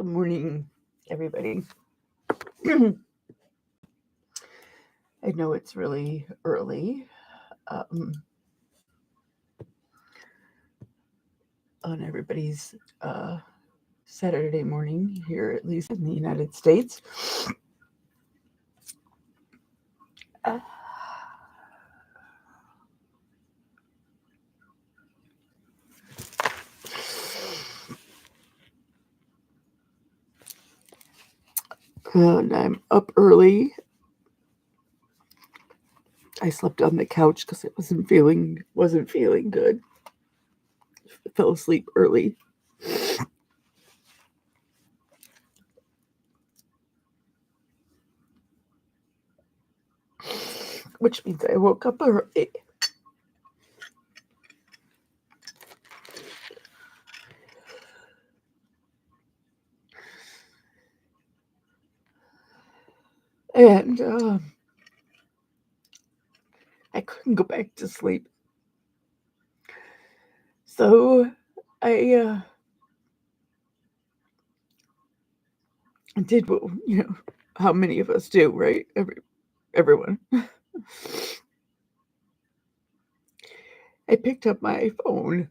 Good morning, everybody. I know it's really early on everybody's Saturday morning here, at least in the United States. Uh, and I'm up early. I slept on the couch because it wasn't feeling good. I fell asleep early. Which means I woke up early. And I couldn't go back to sleep. So I did what, how many of us do, right? Everyone. I picked up my phone.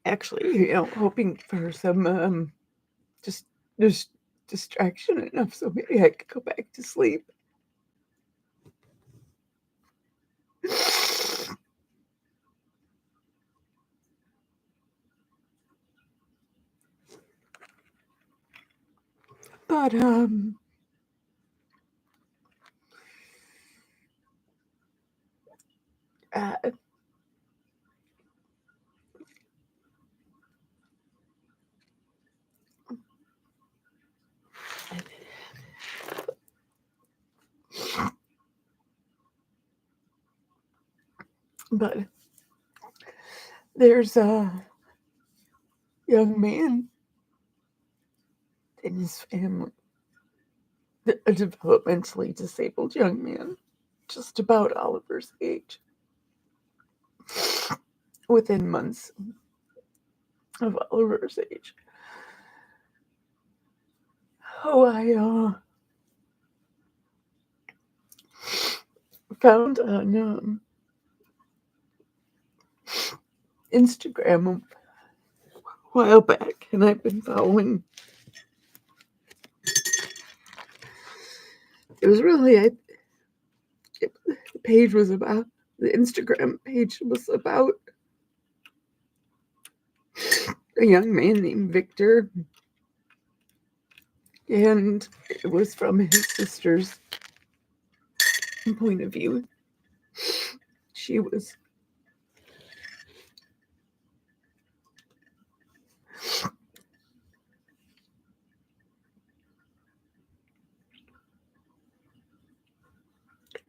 Actually, hoping for some just just distraction enough so maybe I could go back to sleep. But uh, but there's a young man in his family, a developmentally disabled young man, just about Oliver's age, within months of Oliver's age. Oh, I found on Instagram a while back, and I've been following. It was really, the page was about, the Instagram page was about a young man named Victor, and it was from his sister's point of view. She was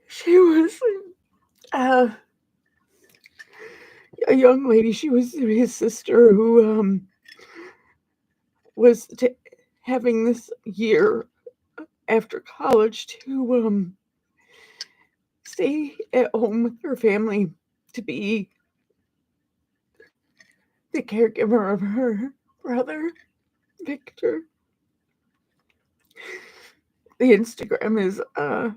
she was uh, a young lady. She was his sister who was having this year after college to stay at home with her family to be the caregiver of her brother, Victor. The Instagram is I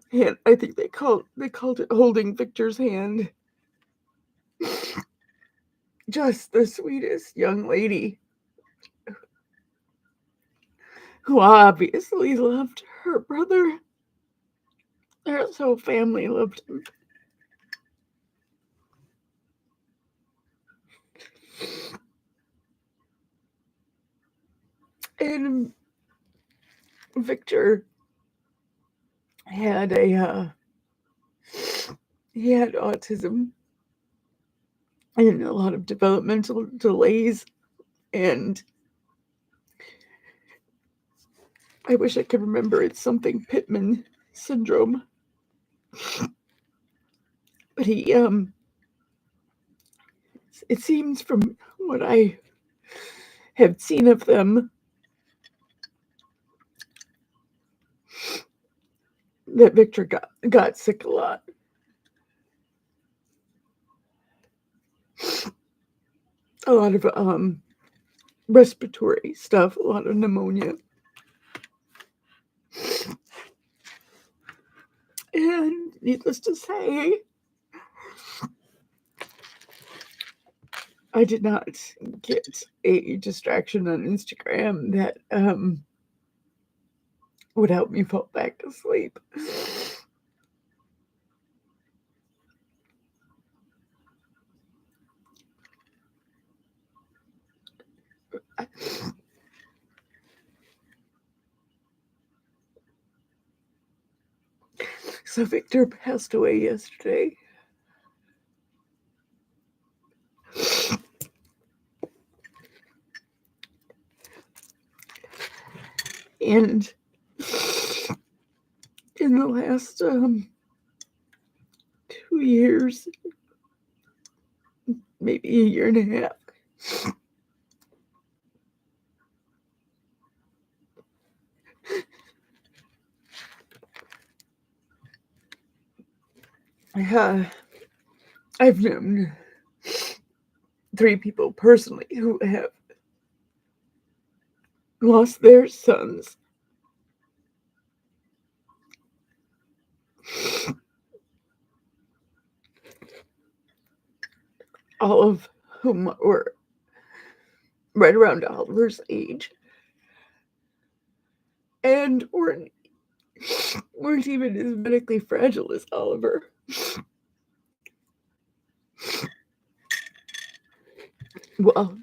think they called it holding Victor's hand. Just the sweetest young lady who obviously loved her brother. Her whole family loved him. And Victor had he had autism and a lot of developmental delays, and I wish I could remember, it's something Pittman syndrome. But it seems from what I have seen of them that Victor got sick a lot. a lot of respiratory stuff, a lot of pneumonia. And needless to say, I did not get a distraction on Instagram that would help me fall back asleep. So Victor passed away yesterday. And in the last 2 years, maybe a year and a half, I've known 3 people personally who have lost their sons. All of whom were right around Oliver's age and weren't even as medically fragile as Oliver. Well,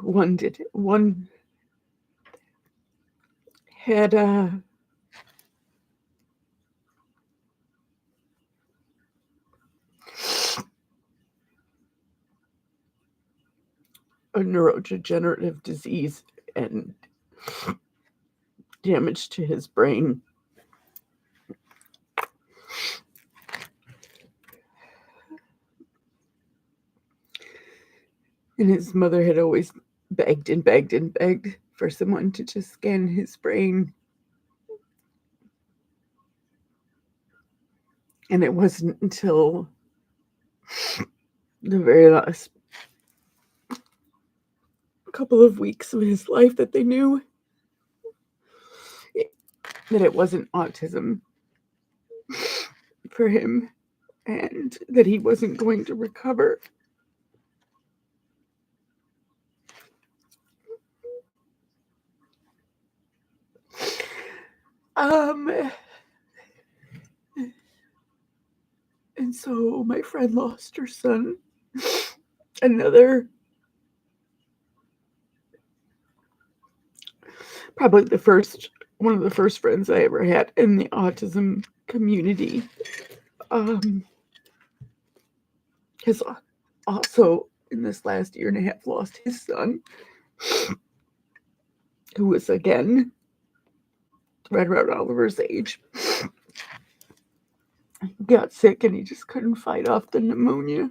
one had a neurodegenerative disease and damage to his brain. And his mother had always begged and begged and begged for someone to just scan his brain. And it wasn't until the very last couple of weeks of his life that they knew that it wasn't autism for him and that he wasn't going to recover. And so my friend lost her son. Probably one of the first friends I ever had in the autism community, has also in this last year and a half lost his son, who was again right around Oliver's age. He got sick and he just couldn't fight off the pneumonia.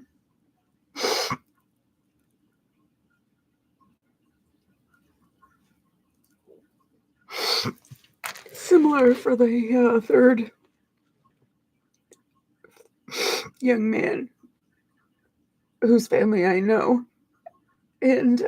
Similar for the third young man whose family I know. And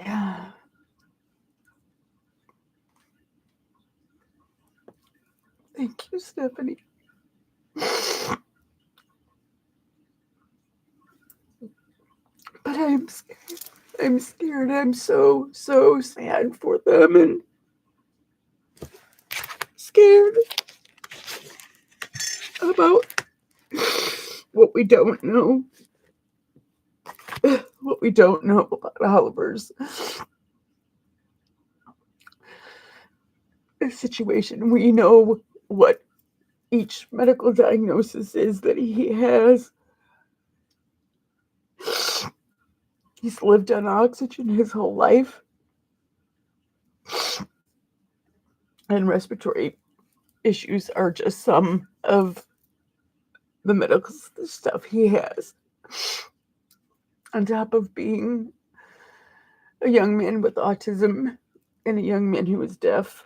yeah. Thank you, Stephanie. But I'm scared. I'm scared. I'm so sad for them and scared about what we don't know. What we don't know about Oliver's situation. We know what each medical diagnosis is that he has. He's lived on oxygen his whole life. and respiratory issues are just some of the medical stuff he has. On top of being a young man with autism and a young man who is deaf.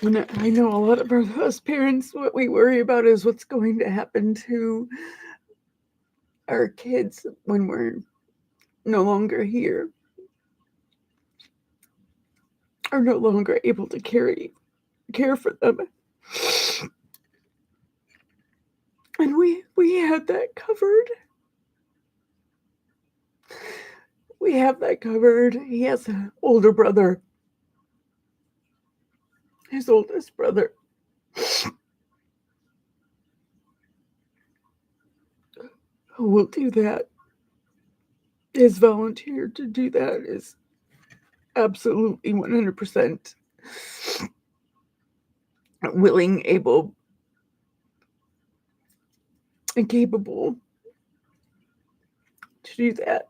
And I know a lot of us parents, what we worry about is what's going to happen to our kids when we're no longer here, are no longer able to care for them. And we had that covered. We have that covered. He has an older brother, his oldest brother, who will do that. His volunteer to do that is absolutely 100% willing, able, and capable to do that.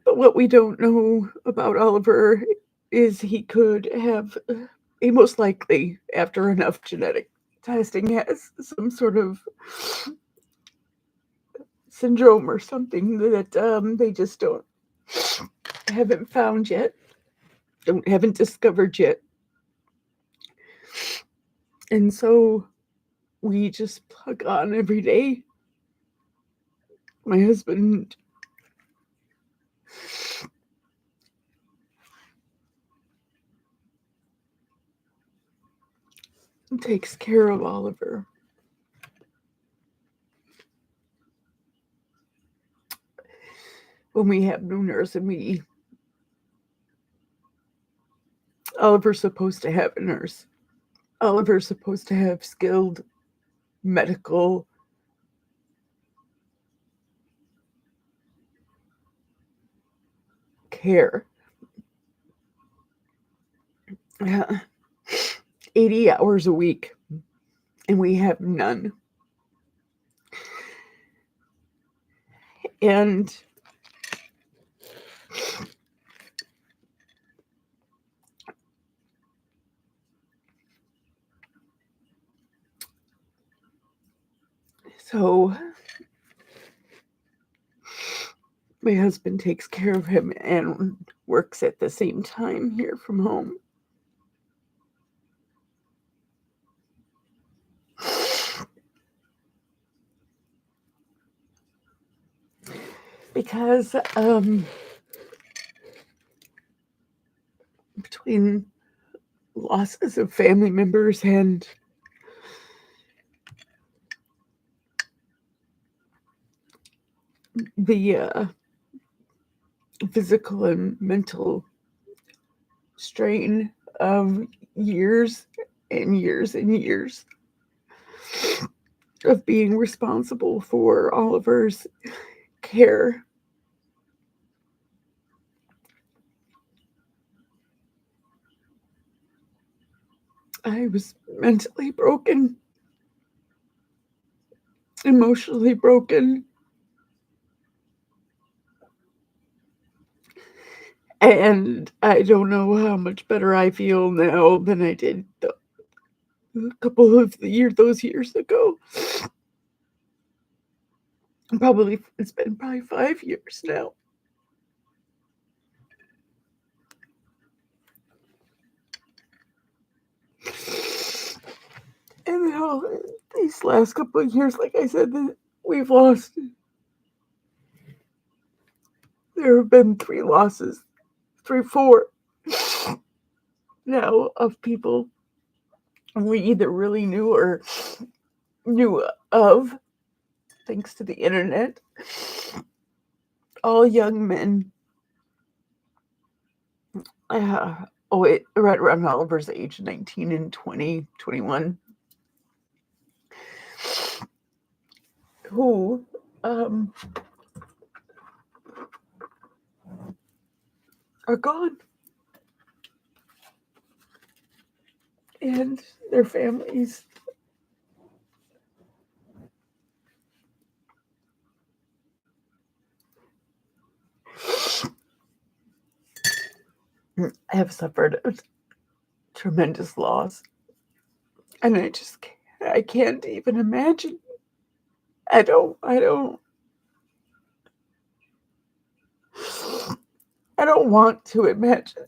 But what we don't know about Oliver is he could have, he most likely, after enough genetic testing, has some sort of syndrome or something that they just haven't found yet, haven't discovered yet. And so we just plug on every day. My husband takes care of Oliver. When we have no nurse, and Oliver's supposed to have a nurse. Oliver's supposed to have skilled medical care. 80 hours a week, and we have none. And so my husband takes care of him and works at the same time here from home. Because between losses of family members and the physical and mental strain of years and years and years of being responsible for Oliver's care, I was mentally broken, emotionally broken, and I don't know how much better I feel now than I did a couple of those years ago. It's been probably 5 years now. And now these last couple of years, like I said, we've lost. There have been 3 losses, 4 now of people we either really knew or knew of, thanks to the internet. All young men. Right around Oliver's age, 19 and 20, 21, who are gone, and their families. Have suffered a tremendous loss, and I can't even imagine. I don't want to imagine,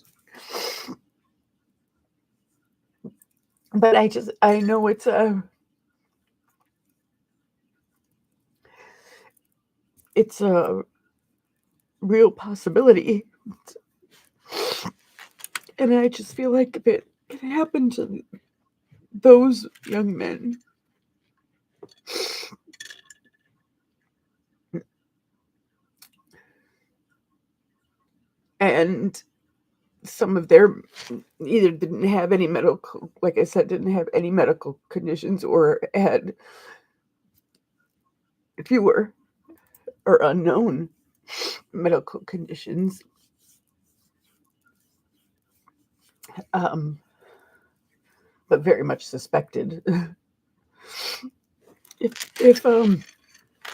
but I know it's a real possibility, and I just feel like if it can happen to those young men, and some of their either didn't have any medical, like I said, didn't have any medical conditions, or had fewer or unknown medical conditions, um, but very much suspected. If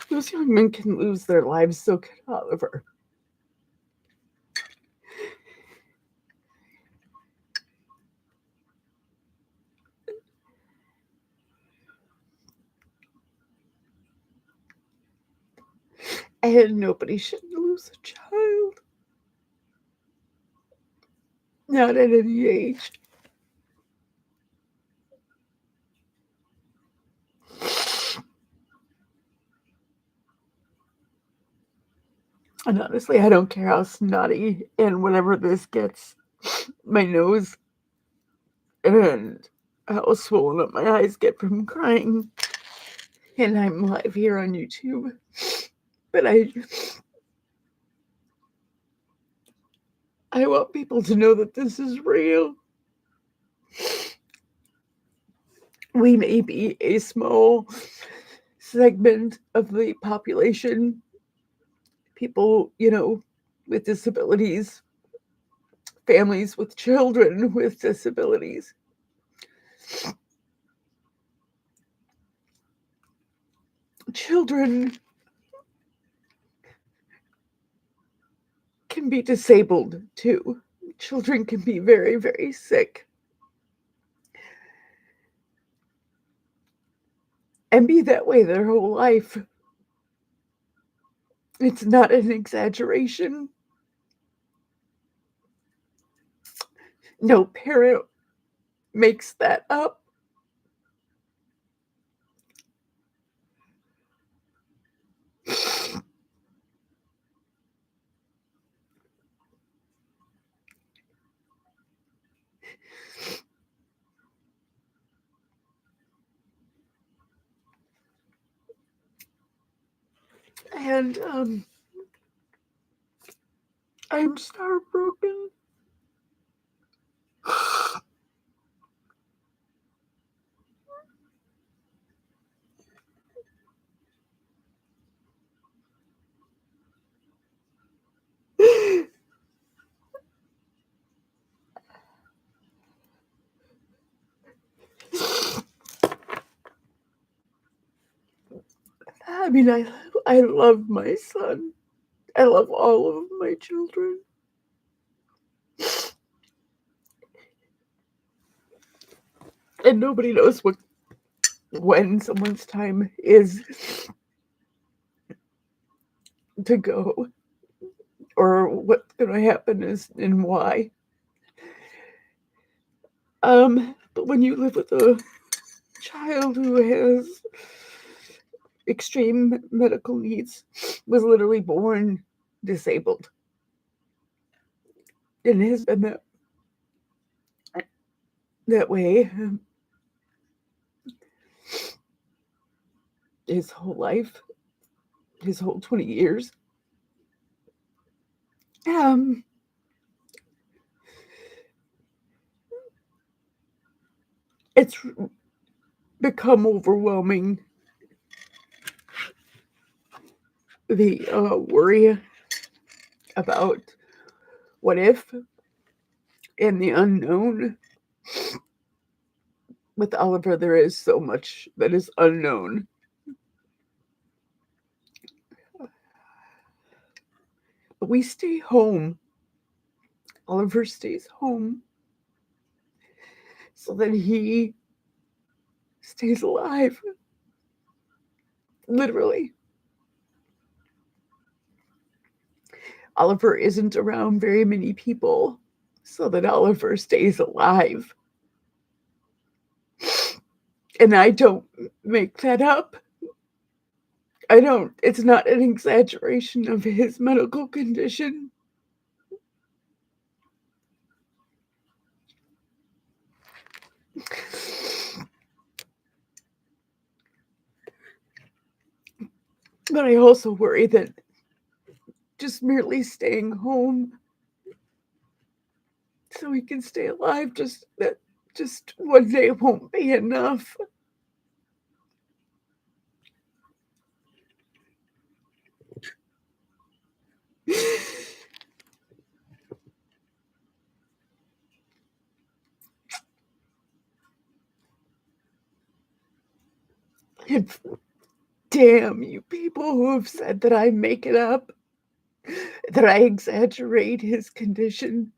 those young men can lose their lives, so can Oliver. And nobody should lose a child, not at any age. And honestly, I don't care how snotty and whatever this gets my nose, and how swollen up my eyes get from crying. And I'm live here on YouTube. But I want people to know that this is real. We may be a small segment of the population, people, with disabilities, families with children with disabilities. Children can be disabled too. Children can be very, very sick and be that way their whole life. It's not an exaggeration. No parent makes that up. And I'm just heartbroken. I mean, I love my son. I love all of my children. And nobody knows when someone's time is to go, or what's going to happen and why. But when you live with a child who has extreme medical needs, was literally born disabled, and has been that way his whole life, his whole 20 years. Um, it's become overwhelming, the worry about What if, in the unknown, with Oliver, there is so much that is unknown. But we stay home. Oliver stays home so that he stays alive. Literally. Oliver isn't around very many people so that Oliver stays alive. And I don't make that up. I don't. It's not an exaggeration of his medical condition. But I also worry that just merely staying home so he can stay alive, just one day won't be enough. And damn you people who have said that I make it up, that I exaggerate his condition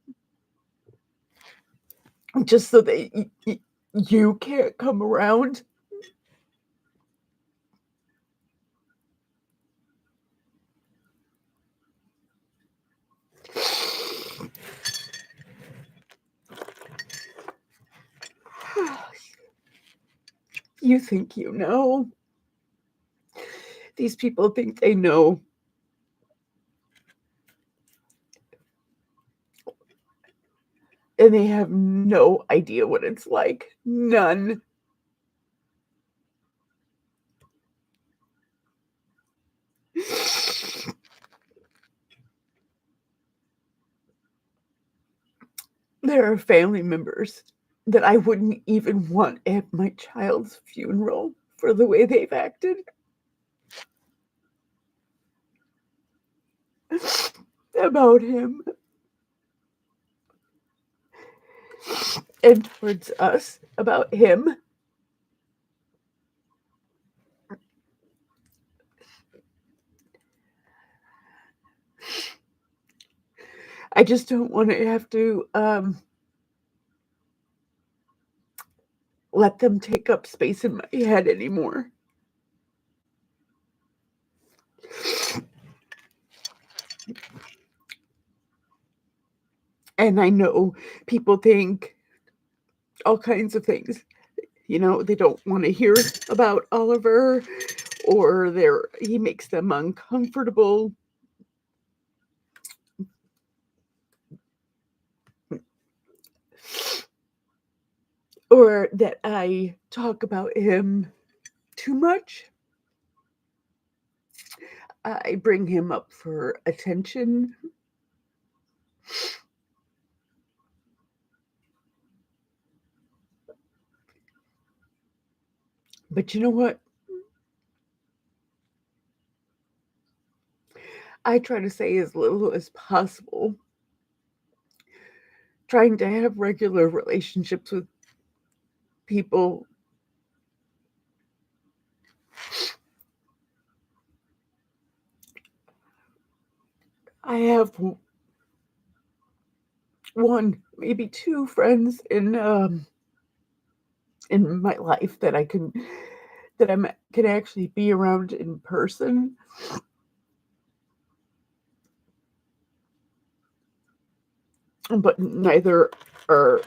just so that you can't come around. You think you know. These people think they know. And they have no idea what it's like. None. There are family members that I wouldn't even want at my child's funeral for the way they've acted. About him and towards us about him. I just don't want to have to let them take up space in my head anymore. And I know people think all kinds of things. You know, they don't want to hear about Oliver, or he makes them uncomfortable. Or that I talk about him too much. I bring him up for attention. But you know what? I try to say as little as possible, trying to have regular relationships with people. I have one, maybe two friends in my life that I can actually be around in person. But neither are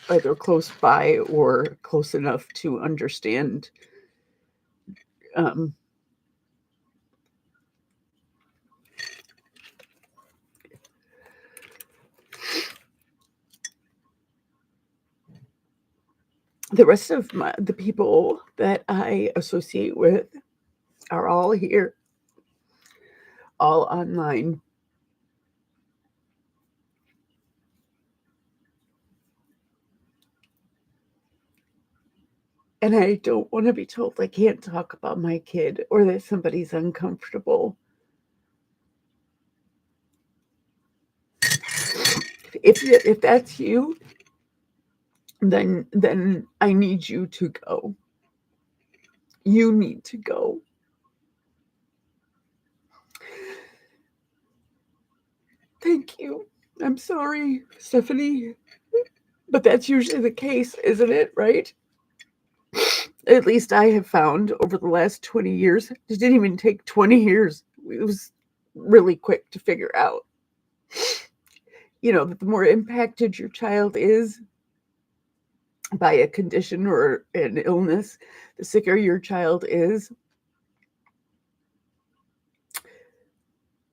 either close by or close enough to understand um, the rest of the people that I associate with are all here, all online. And I don't want to be told I can't talk about my kid or that somebody's uncomfortable. If that's you, then I need you to go. You need to go. Thank you. I'm sorry, Stephanie, but that's usually the case, isn't it? Right? At least I have found over the last 20 years, it didn't even take 20 years. It was really quick to figure out, that the more impacted your child is by a condition or an illness, the sicker your child is,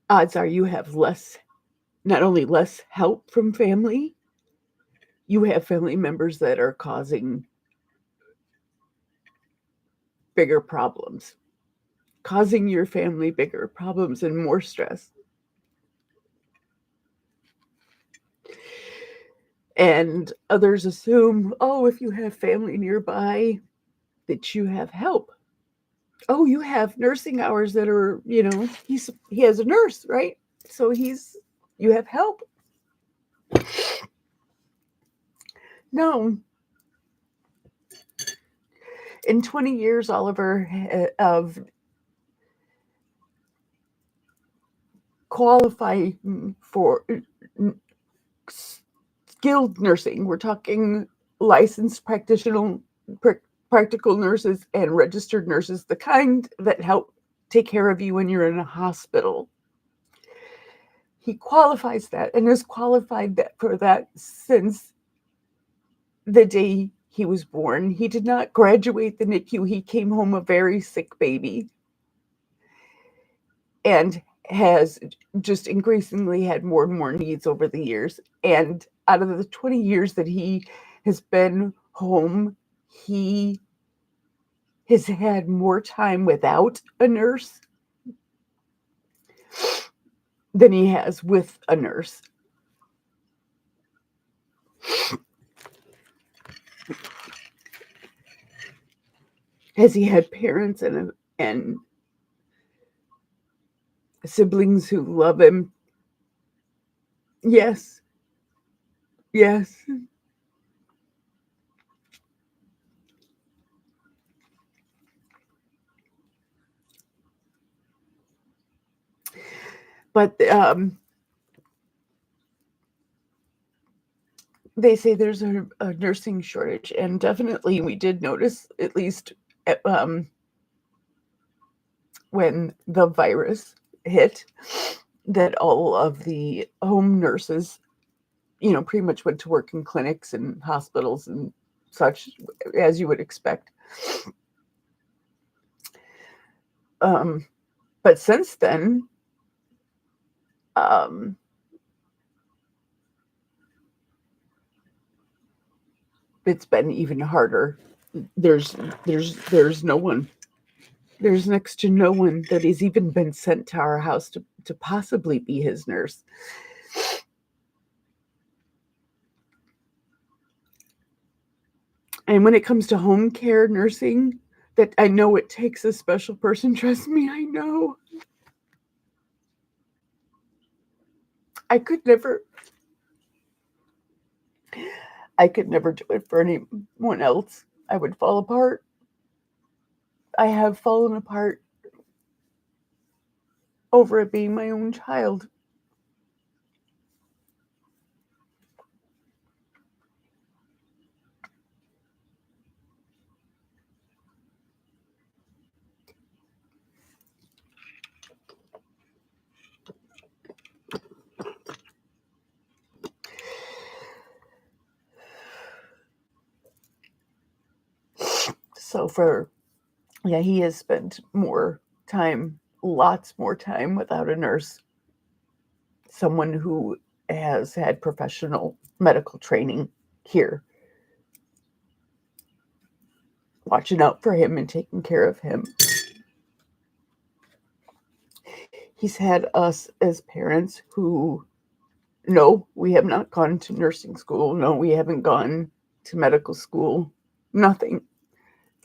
odds are you have less, not only less help from family, you have family members that are causing bigger problems, causing your family bigger problems and more stress. And others assume, oh, if you have family nearby, that you have help. Oh, you have nursing hours that are, he has a nurse, right? So you have help. No. In 20 years, Oliver, of qualifying for skilled nursing, we're talking licensed practical nurses and registered nurses, the kind that help take care of you when you're in a hospital. He qualifies that and has qualified that for that since the day he was born. He did not graduate the NICU. He came home a very sick baby and has just increasingly had more and more needs over the years. And out of the 20 years that he has been home, he has had more time without a nurse than he has with a nurse. Has he had parents and siblings who love him? Yes. Yes. But they say there's a nursing shortage, and definitely we did notice, at least when the virus hit, that all of the home nurses, pretty much went to work in clinics and hospitals and such, as you would expect. But since then, it's been even harder. There's no one. There's next to no one that has even been sent to our house to possibly be his nurse. And when it comes to home care nursing, that I know it takes a special person. Trust me, I know. I could never do it for anyone else. I would fall apart. I have fallen apart over it being my own child. So he has spent more time, lots more time without a nurse, someone who has had professional medical training here, watching out for him and taking care of him. He's had us as parents who, no, we have not gone to nursing school. No, we haven't gone to medical school. Nothing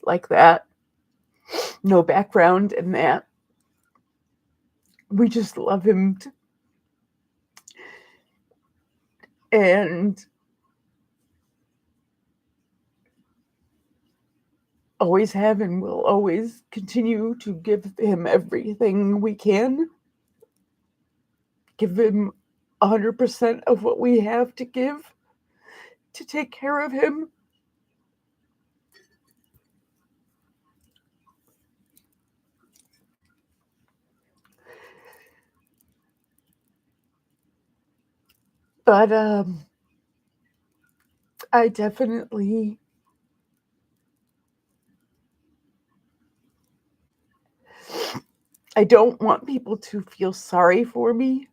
like that. No background in that. We just love him and always have and will always continue to give him everything we can, give him 100% of what we have to give to take care of him. But I definitely I don't want people to feel sorry for me.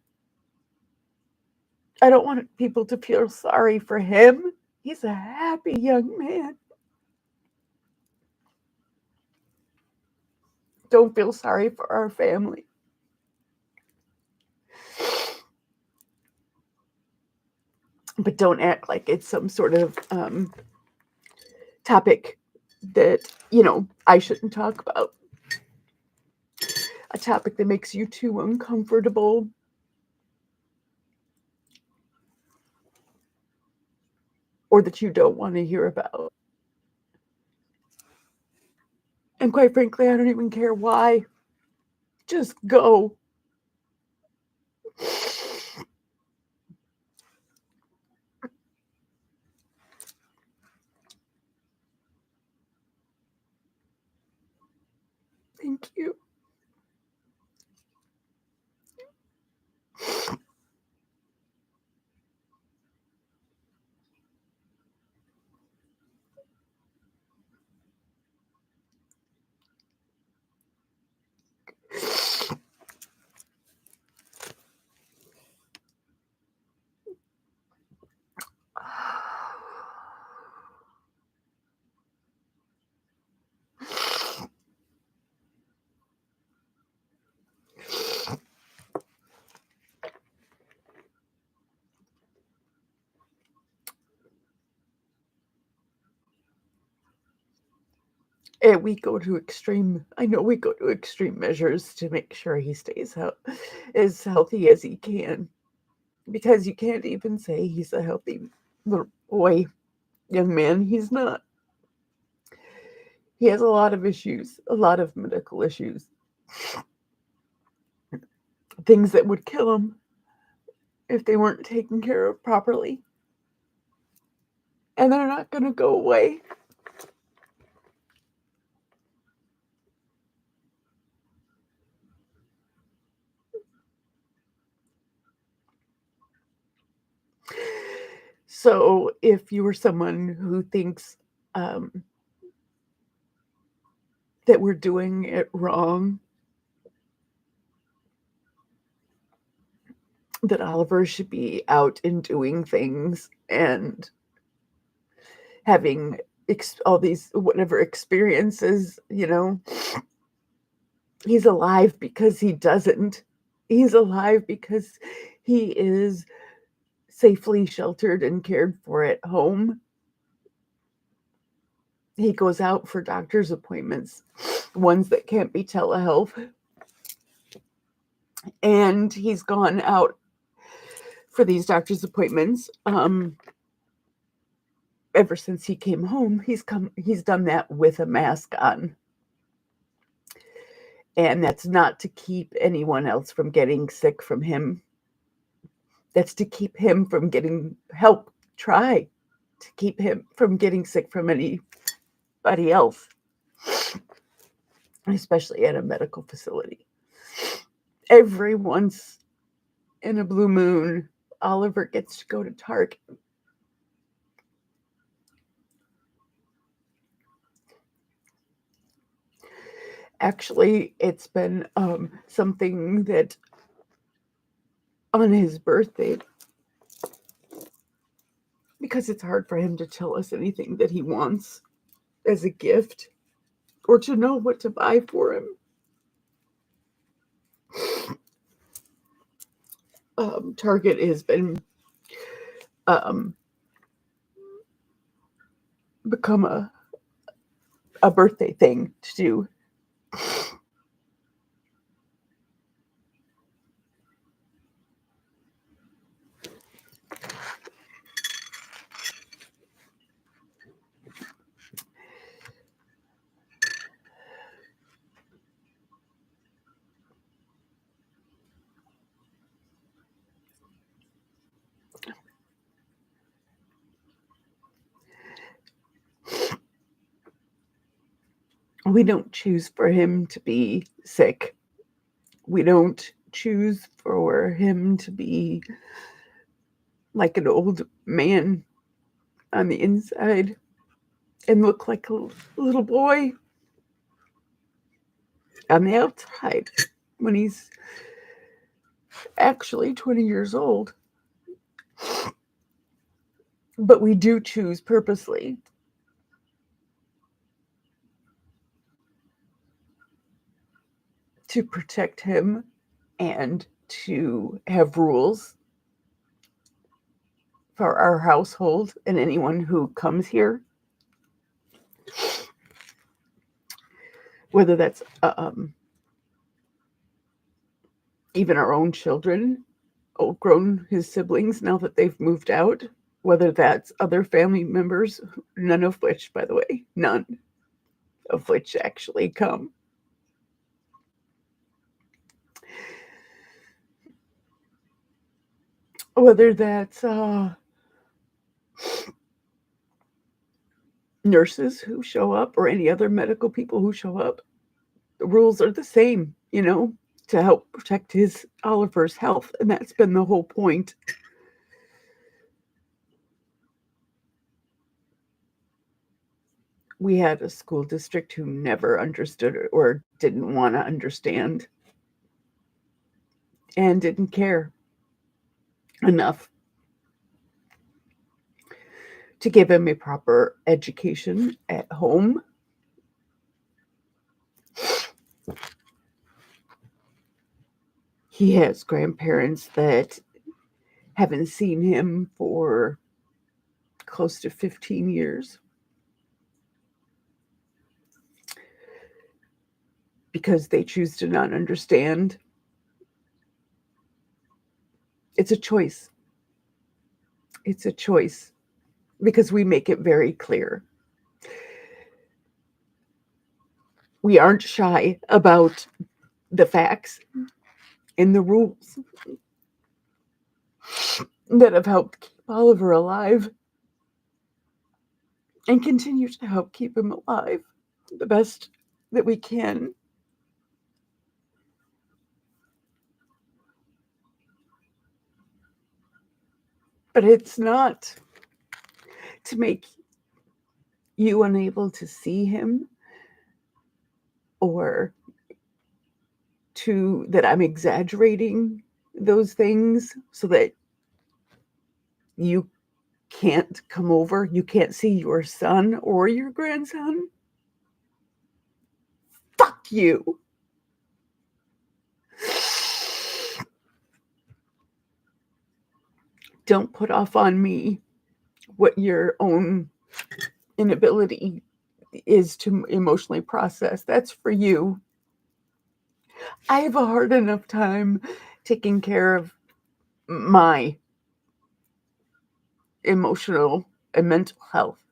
I don't want people to feel sorry for him. He's a happy young man. Don't feel sorry for our family. But don't act like it's some sort of topic that, I shouldn't talk about. A topic that makes you too uncomfortable. Or that you don't want to hear about. And quite frankly, I don't even care why. Just go. Thank you. And I know we go to extreme measures to make sure he stays as healthy as he can. Because you can't even say he's a healthy little boy, young man. He's not. He has a lot of issues, a lot of medical issues, things that would kill him if they weren't taken care of properly. And they're not going to go away. So if you are someone who thinks that we're doing it wrong, that Oliver should be out and doing things and having all these whatever experiences, he's alive because he doesn't. He's alive because he is safely sheltered and cared for at home. He goes out for doctor's appointments, ones that can't be telehealth. And he's gone out for these doctor's appointments. Ever since he came home, he's done that with a mask on. And that's not to keep anyone else from getting sick from him. That's to keep him from getting help. Try to keep him from getting sick from anybody else, especially at a medical facility. Every once in a blue moon, Oliver gets to go to Target. Actually, it's been something that on his birthday, because it's hard for him to tell us anything that he wants as a gift or to know what to buy for him. Target has been become a birthday thing to do. We don't choose for him to be sick. We don't choose for him to be like an old man on the inside and look like a little boy on the outside when he's actually 20 years old. But we do choose purposely to protect him and to have rules for our household and anyone who comes here, whether that's even our own children, outgrown his siblings now that they've moved out, whether that's other family members, none of which, by the way, none of which actually come. Whether that's nurses who show up or any other medical people who show up, the rules are the same, to help protect Oliver's health. And that's been the whole point. We had a school district who never understood or didn't want to understand and didn't care enough to give him a proper education at home. He has grandparents that haven't seen him for close to 15 years because they choose to not understand. It's a choice. It's a choice because we make it very clear. We aren't shy about the facts and the rules that have helped keep Oliver alive and continue to help keep him alive the best that we can. But it's not to make you unable to see him or that I'm exaggerating those things so that you can't come over, you can't see your son or your grandson. Fuck you. Don't put off on me what your own inability is to emotionally process. That's for you. I have a hard enough time taking care of my emotional and mental health.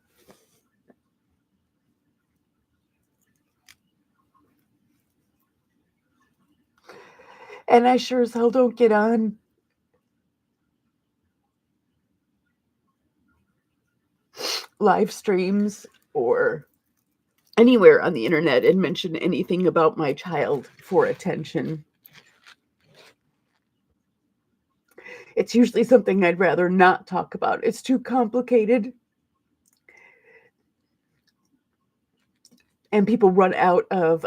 And I sure as hell don't get on live streams or anywhere on the internet and mention anything about my child for attention. It's usually something I'd rather not talk about. It's too complicated. And people run out of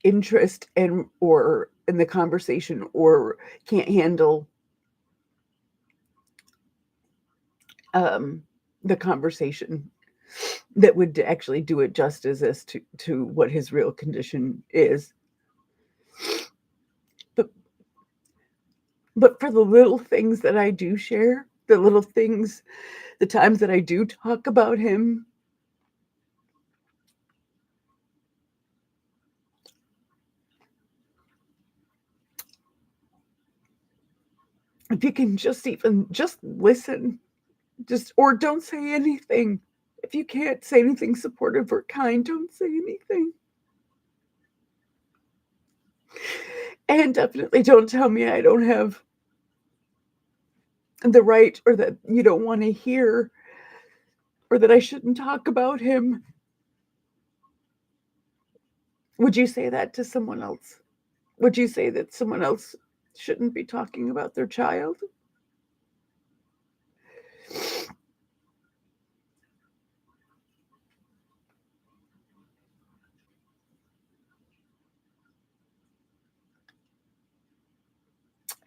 interest or in the conversation or can't handle the conversation that would actually do it justice as to what his real condition is. But for the little things that I do share, the little things, the times that I do talk about him, if you can just listen, or don't say anything. If you can't say anything supportive or kind, don't say anything. And definitely don't tell me I don't have the right or that you don't want to hear or that I shouldn't talk about him. Would you say that to someone else? Would you say that someone else shouldn't be talking about their child?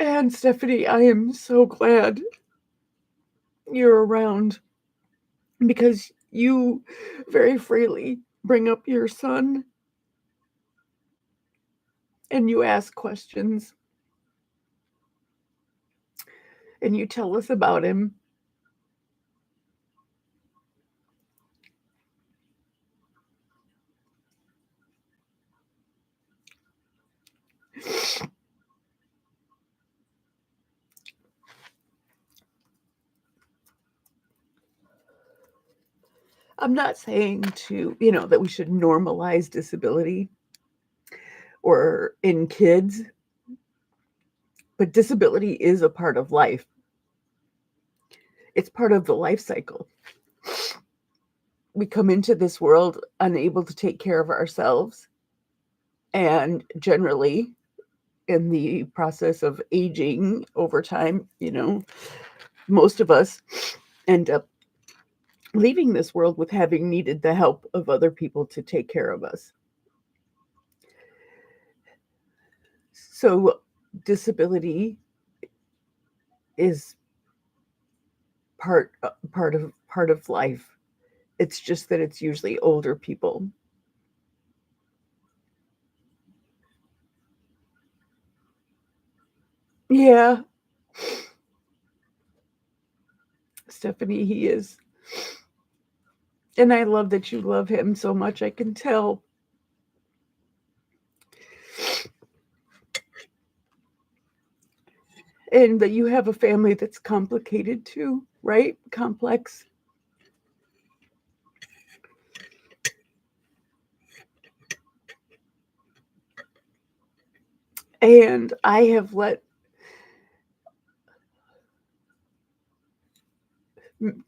And Stephanie, I am so glad you're around because you very freely bring up your son and you ask questions and you tell us about him. I'm not saying that we should normalize disability or in kids, but disability is a part of life. It's part of the life cycle. We come into this world unable to take care of ourselves. And generally, in the process of aging over time, most of us end up leaving this world with having needed the help of other people to take care of us. So disability is part of life. It's just that it's usually older people. Yeah, Stephanie, he is. And I love that you love him so much. I can tell. And that you have a family that's complicated too, right? Complex. And I have let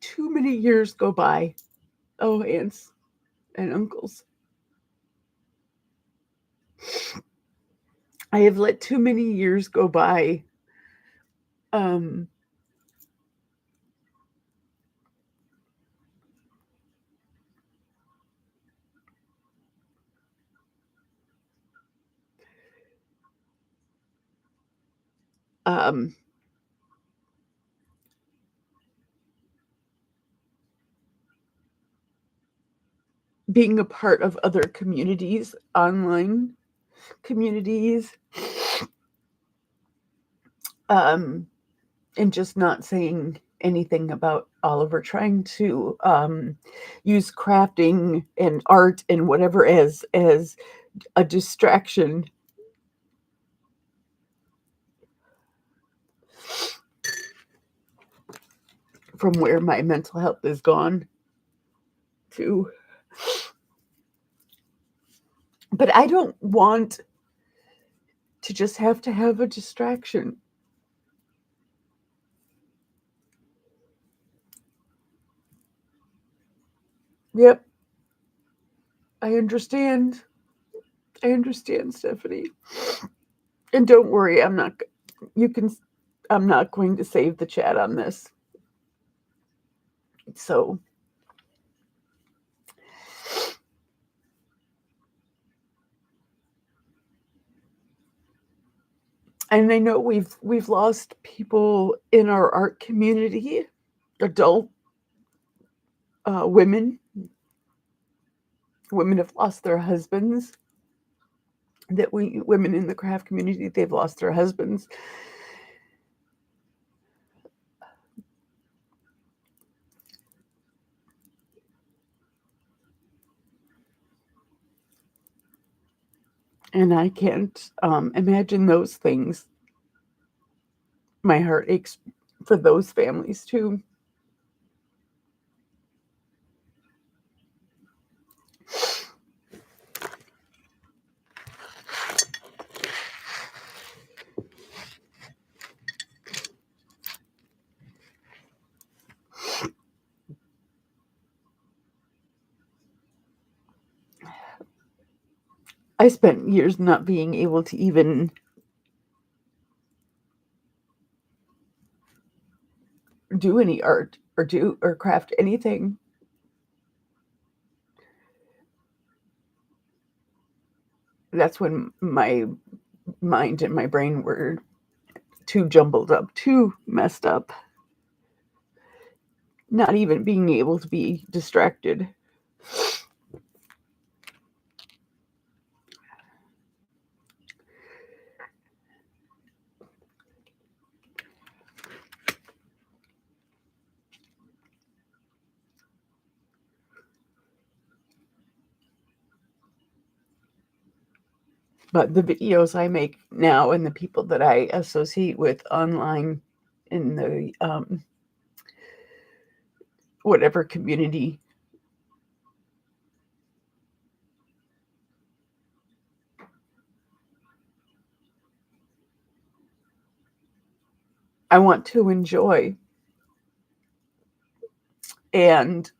too many years go by. Oh, aunts and uncles. I have let too many years go by. Um, um, being a part of other communities, online communities, um, and just not saying anything about Oliver, trying to use crafting and art and whatever as a distraction from where my mental health is gone to. But I don't want to just have to have a distraction. Yep, I understand. I understand, Stephanie. And don't worry, you can, I'm not going to save the chat on this. So, and I know we've lost people in our art community, adult women. Women have lost their husbands. Women in the craft community, they've lost their husbands. And I can't imagine those things. My heart aches for those families too. I spent years not being able to even do any art or craft anything. That's when my mind and my brain were too jumbled up, too messed up, not even being able to be distracted. But the videos I make now and the people that I associate with online in the whatever community, I want to enjoy. And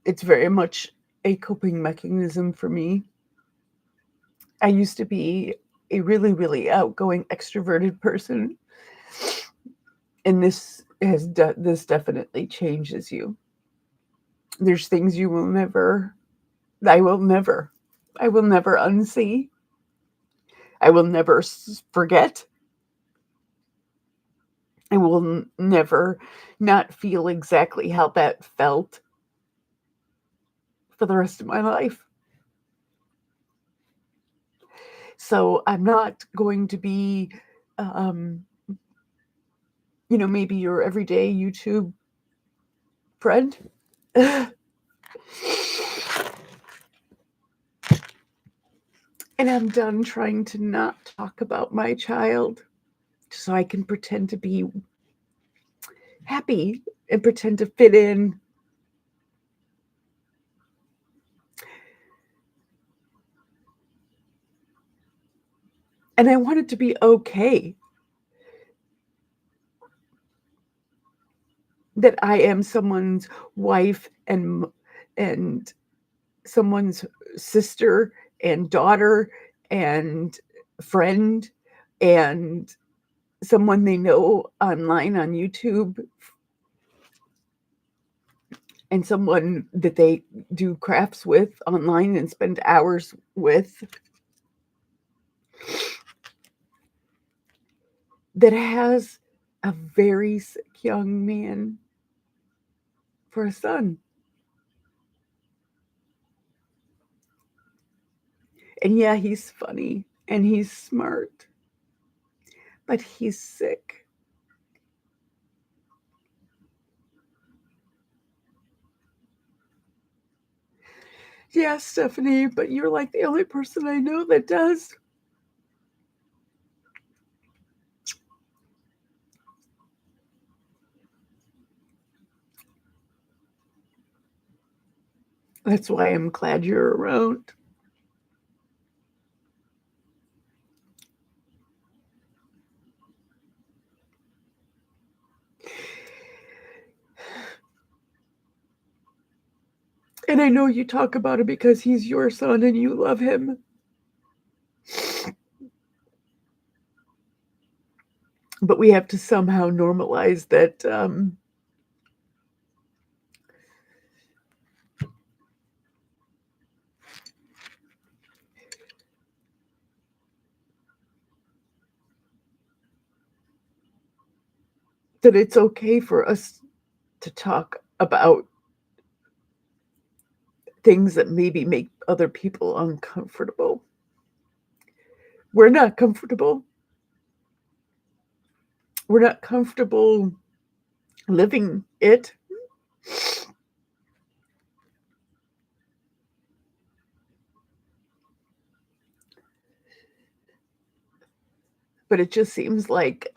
it's very much a coping mechanism for me. I used to be a really, really outgoing, extroverted person, and this definitely changes you. There's things you will never, I will never, I will never unsee. I will never forget. I will never not feel exactly how that felt for the rest of my life. So I'm not going to be, um, maybe your everyday YouTube friend. And I'm done trying to not talk about my child so I can pretend to be happy and pretend to fit in. And I want it to be okay that I am someone's wife and someone's sister and daughter and friend and someone they know online on YouTube and someone that they do crafts with online and spend hours with that has a very sick young man for a son. And yeah, he's funny and he's smart, but he's sick. Yeah, Stephanie, but you're like the only person I know that does. That's why I'm glad you're around. And I know you talk about it because he's your son and you love him. But we have to somehow normalize that it's okay for us to talk about things that maybe make other people uncomfortable. We're not comfortable. We're not comfortable living it. But it just seems like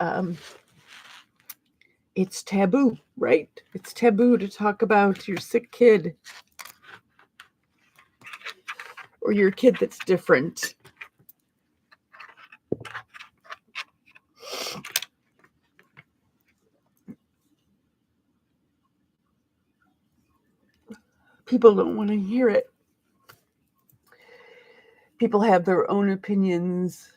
it's taboo, right? It's taboo to talk about your sick kid or your kid that's different. People don't want to hear it. People have their own opinions.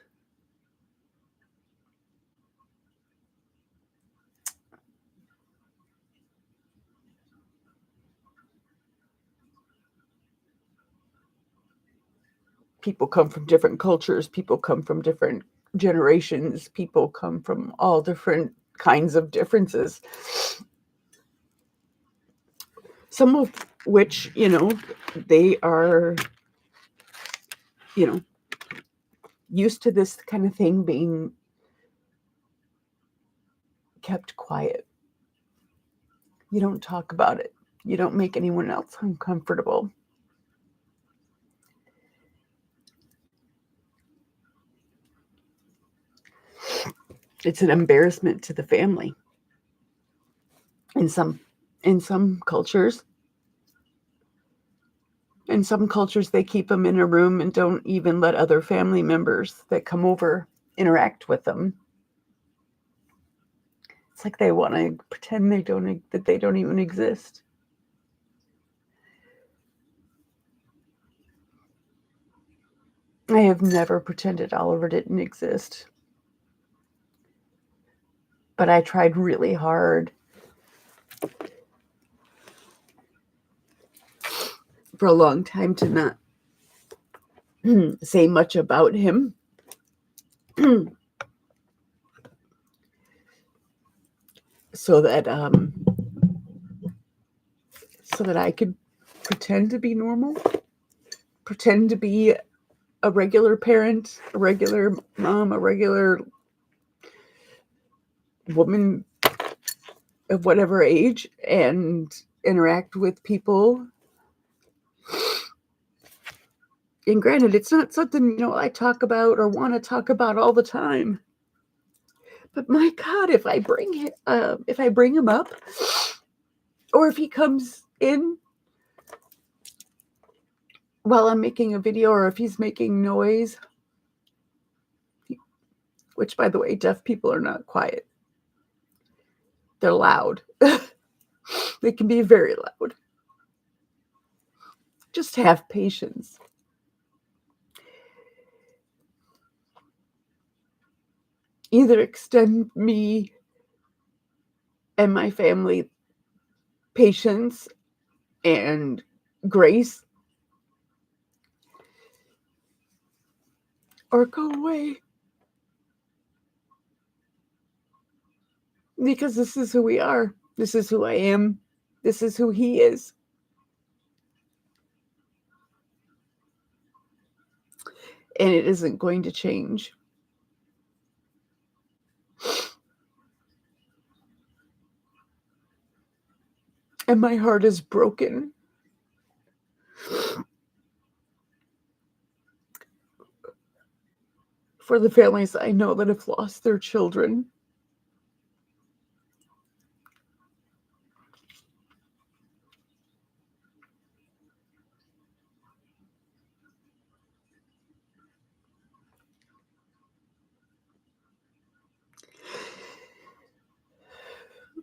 People come from different cultures. People come from different generations. People come from all different kinds of differences. Some of which, they are, you know, used to this kind of thing being kept quiet. You don't talk about it. You don't make anyone else uncomfortable. It's an embarrassment to the family. In some in some cultures, in some cultures they keep them in a room and don't even let other family members that come over interact with them. It's like they want to pretend that they don't even exist. I have never pretended Oliver didn't exist, but I tried really hard for a long time to not say much about him. so that so that I could pretend to be normal, pretend to be a regular parent, a regular mom, a regular woman of whatever age, and interact with people. And granted, it's not something, I talk about or want to talk about all the time. But my God, if I bring him up, or if he comes in while I'm making a video, or if he's making noise, which, by the way, deaf people are not quiet. They're loud. They can be very loud. Just have patience. Either extend me and my family patience and grace, or go away. Because this is who we are. This is who I am. This is who he is. And it isn't going to change. And my heart is broken for the families I know that have lost their children.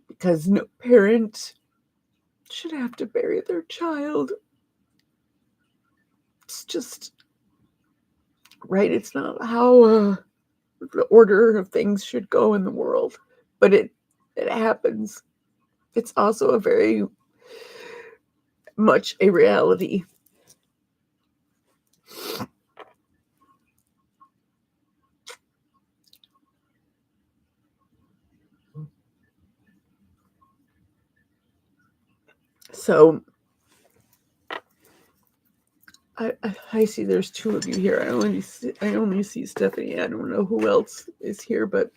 Because no parent should have to bury their child. It's just right. It's not how the order of things should go in the world, but it happens. It's also a very much a reality. So I see there's two of you here. I only see Stephanie. I don't know who else is here, but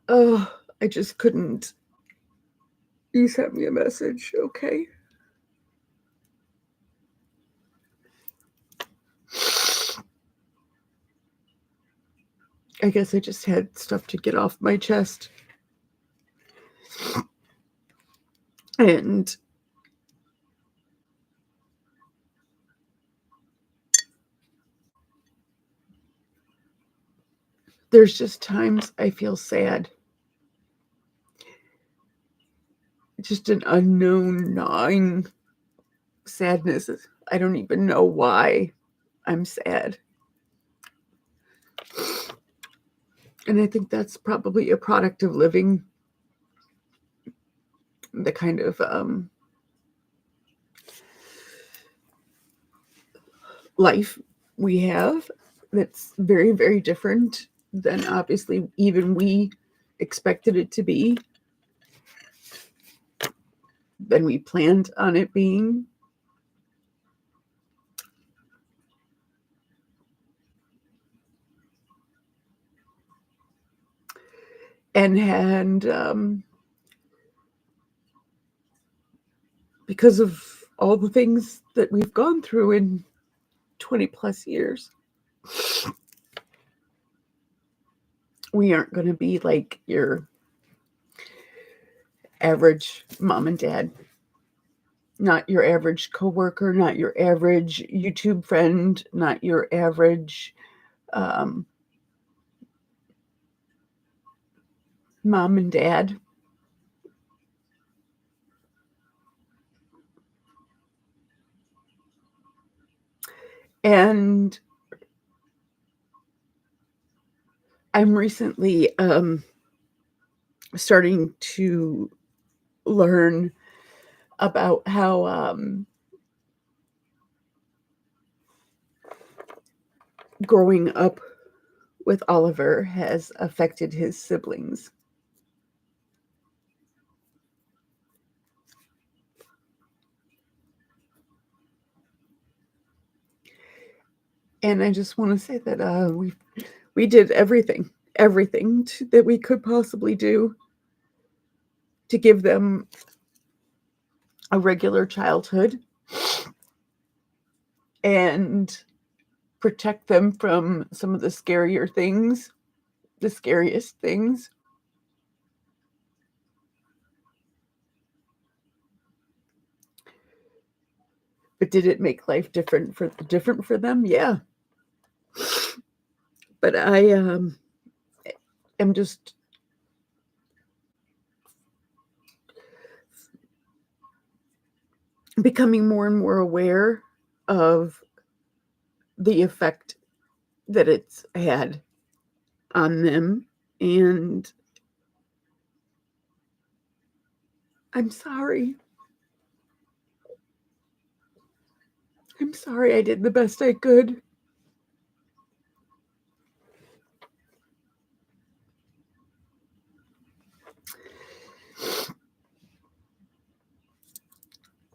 oh, I just couldn't. You sent me a message, okay? I guess I just had stuff to get off my chest. And there's just times I feel sad. just an unknown gnawing sadness. I don't even know why I'm sad. And I think that's probably a product of living the kind of life we have that's very, very different than obviously even we expected it to be, than we planned on it being. And because of all the things that we've gone through in 20 plus years, we aren't going to be like your average mom and dad, not your average coworker, not your average YouTube friend, not your average um, mom and dad. And I'm recently starting to learn about how growing up with Oliver has affected his siblings. And I just want to say that we did everything that we could possibly do to give them a regular childhood and protect them from some of the scarier things, the scariest things. But did it make life different for them? Yeah. But I am just becoming more and more aware of the effect that it's had on them. And I'm sorry. I'm sorry I did the best I could.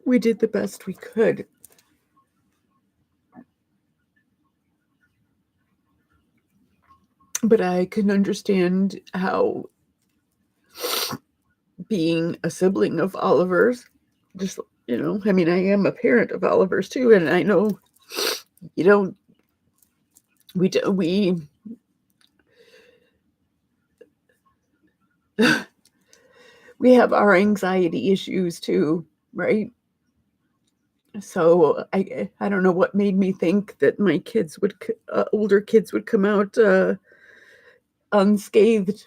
We did the best we could. But I can understand how being a sibling of Oliver's, just, I mean, I am a parent of Oliver's too, and I know, you know, we we have our anxiety issues too, right? So I don't know what made me think that my kids would older kids would come out unscathed.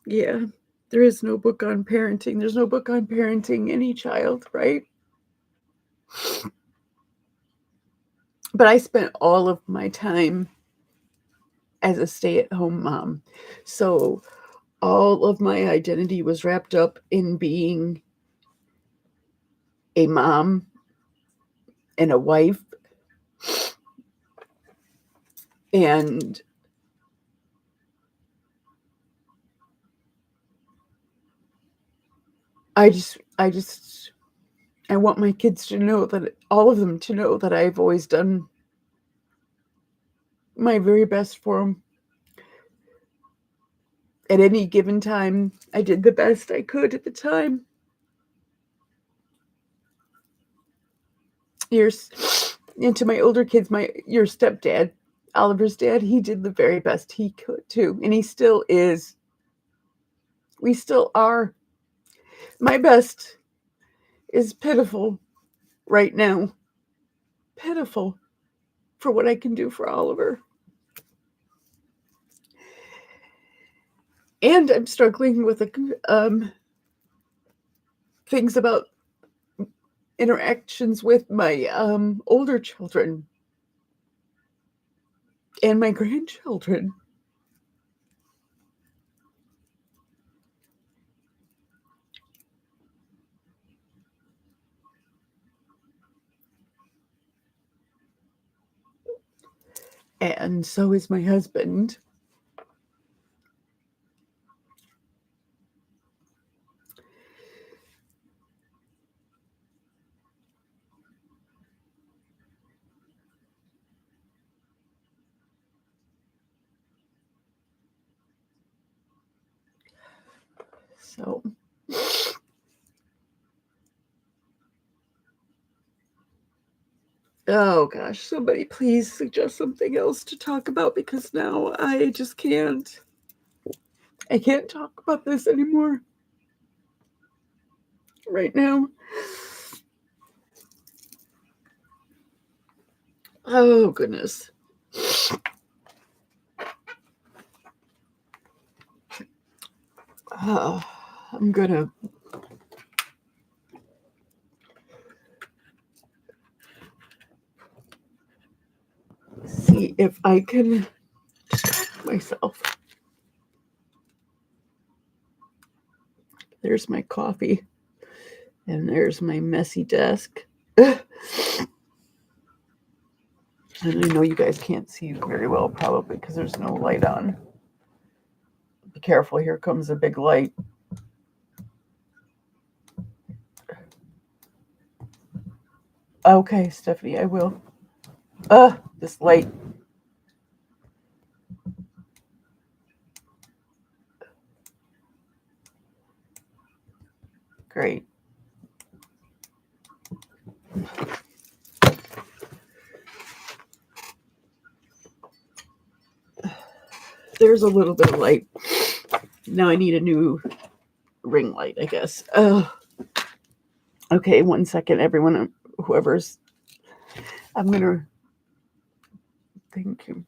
Yeah, there is no book on parenting. There's no book on parenting any child, right? But I spent all of my time as a stay-at-home mom. So all of my identity was wrapped up in being a mom and a wife. And I want my kids to know that, all of them to know that I've always done my very best for them. At any given time, I did the best I could at the time. And to my older kids, your stepdad, Oliver's dad, he did the very best he could too, and he still is. We still are. My best is pitiful right now. Pitiful for what I can do for Oliver. And I'm struggling with things about interactions with my older children and my grandchildren. And so is my husband. So, oh gosh, somebody please suggest something else to talk about because now I just can't. I can't talk about this anymore right now. Oh goodness. Uh, I'm gonna see if I can distract myself. There's my coffee, and there's my messy desk. And I know you guys can't see very well, probably because there's no light on. Be careful, here comes a big light. Okay, Stephanie, I will. This light. Great. There's a little bit of light. Now I need a new ring light, I guess. Okay, 1 second, everyone. Whoever's. I'm gonna. Thank you.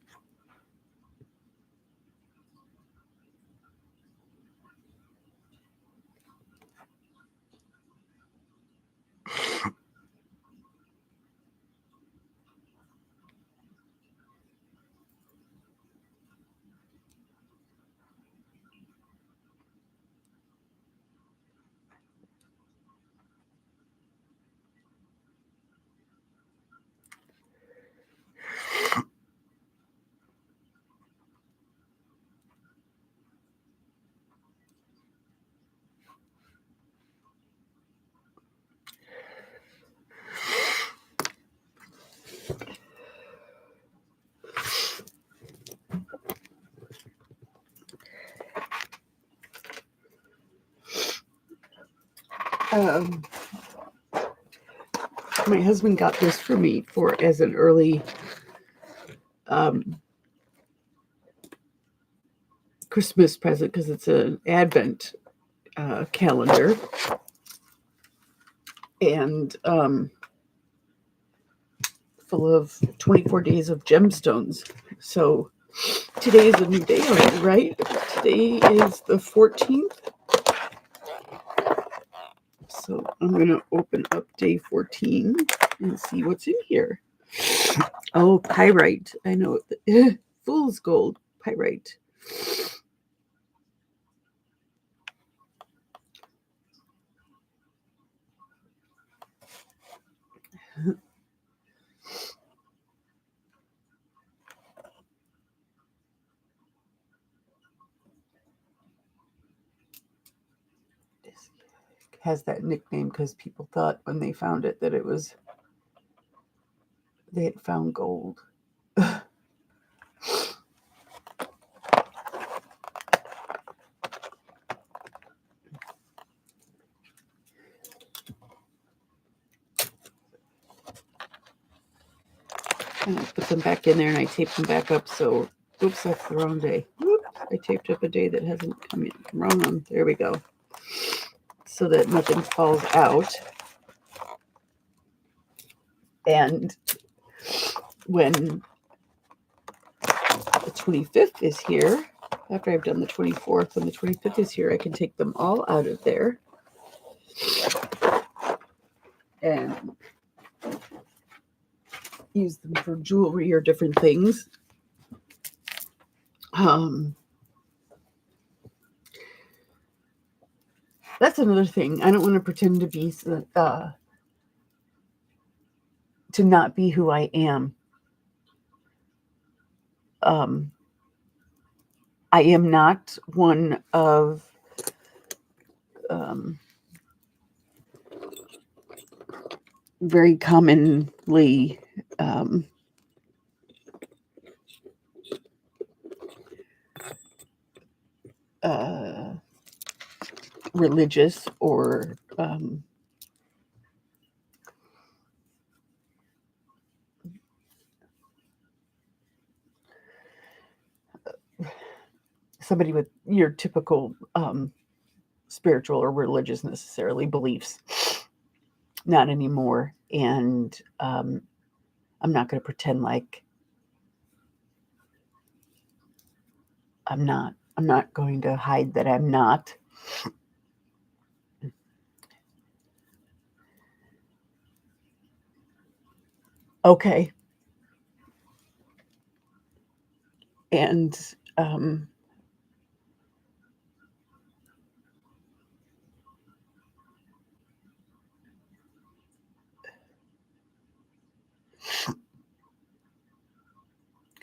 My husband got this for me as an early Christmas present because it's an Advent calendar, and full of 24 days of gemstones. So today is a new day already, right? Today is the 14th. So I'm going to open up day 14 and see what's in here. Oh, pyrite. I know. Fool's gold pyrite. Has that nickname because people thought when they found it that they had found gold. And I put them back in there and I taped them back up. So, oops, that's the wrong day. Whoops, I taped up a day that hasn't come in. Wrong one. There we go. So that nothing falls out. And when the 25th is here, after I've done the 24th and the 25th is here, I can take them all out of there and use them for jewelry or different things. That's another thing. I don't want to pretend to be to not be who I am. I am not one of very commonly religious or somebody with your typical spiritual or religious necessarily beliefs. Not anymore. And I'm not going to pretend like I'm not. I'm not going to hide that I'm not. Okay. And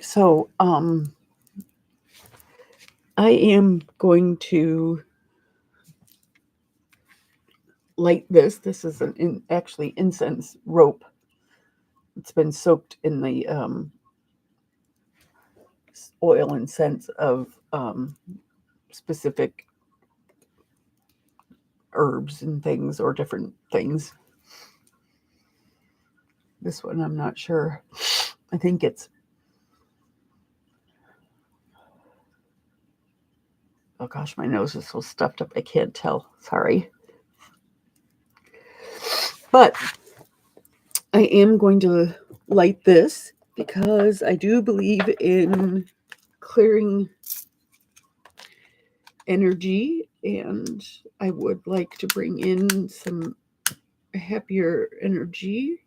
so I am going to light this. This is actually incense rope. It's been soaked in the oil and scent of specific herbs and things or different things. This one, I'm not sure. I think it's, oh gosh, my nose is so stuffed up, I can't tell. Sorry. But I am going to light this because I do believe in clearing energy, and I would like to bring in some happier energy.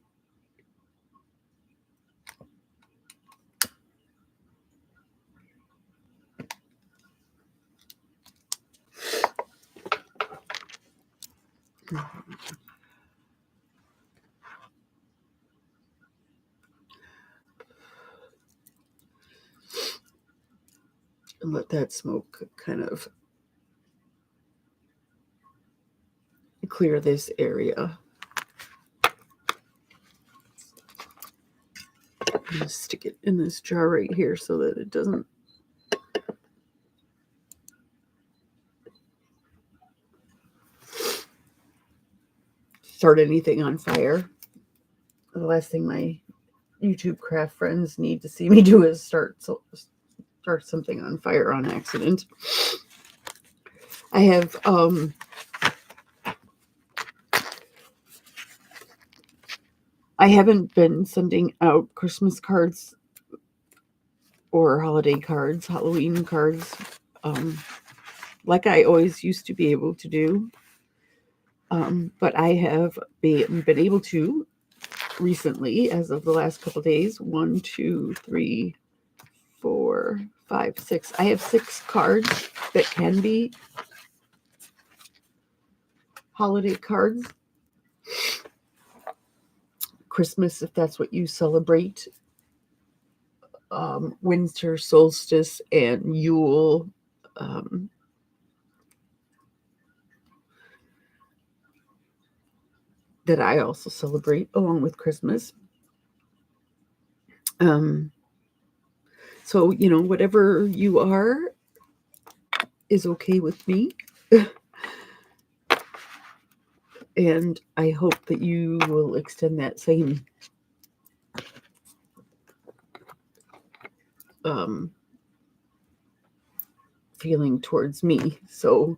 And let that smoke kind of clear this area. I'm going to stick it in this jar right here so that it doesn't start anything on fire. The last thing my YouTube craft friends need to see me do is start something on fire on accident. I have I haven't been sending out Christmas cards or holiday cards, Halloween cards, like I always used to be able to do. But I have been able to recently, as of the last couple of days, 1, 2, 3, 4, 5, 6. I have 6 cards that can be holiday cards. Christmas, if that's what you celebrate. Winter solstice and Yule. That I also celebrate along with Christmas. So, whatever you are is okay with me. And I hope that you will extend that same feeling towards me. So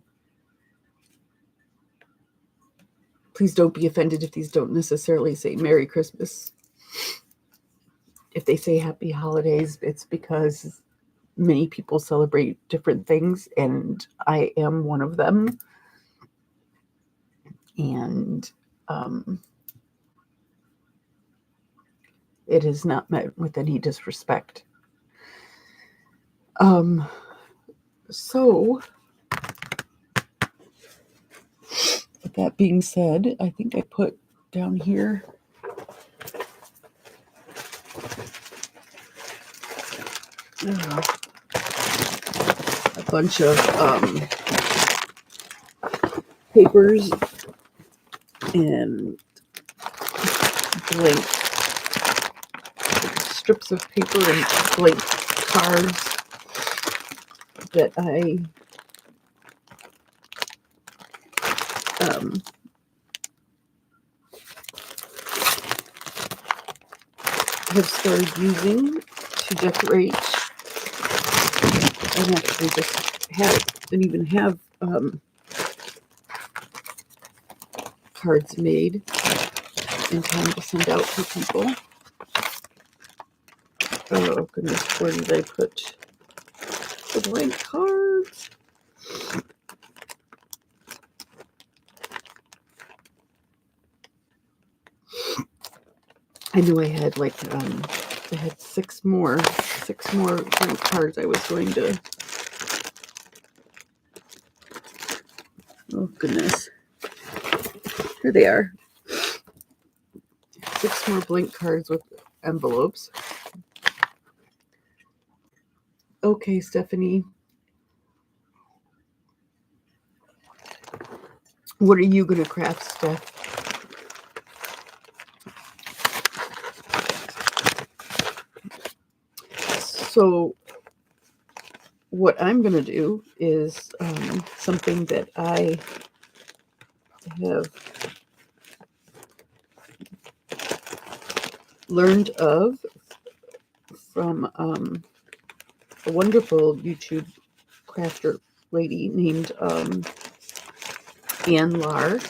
please don't be offended if these don't necessarily say Merry Christmas. If they say Happy Holidays, it's because many people celebrate different things, and I am one of them. And it is not met with any disrespect. So, with that being said, I think I put down here a bunch of papers and blank strips of paper and blank cards that I have started using to decorate. And actually just didn't even have cards made in time to send out to people. Oh goodness, where did I put the blank cards? I knew I had I had six more blank cards I was going to. Oh goodness, here they are. 6 more blank cards with envelopes. Okay, Stephanie. What are you going to craft, Steph? So what I'm going to do is something that I have learned of from a wonderful YouTube crafter lady named Ann Lar,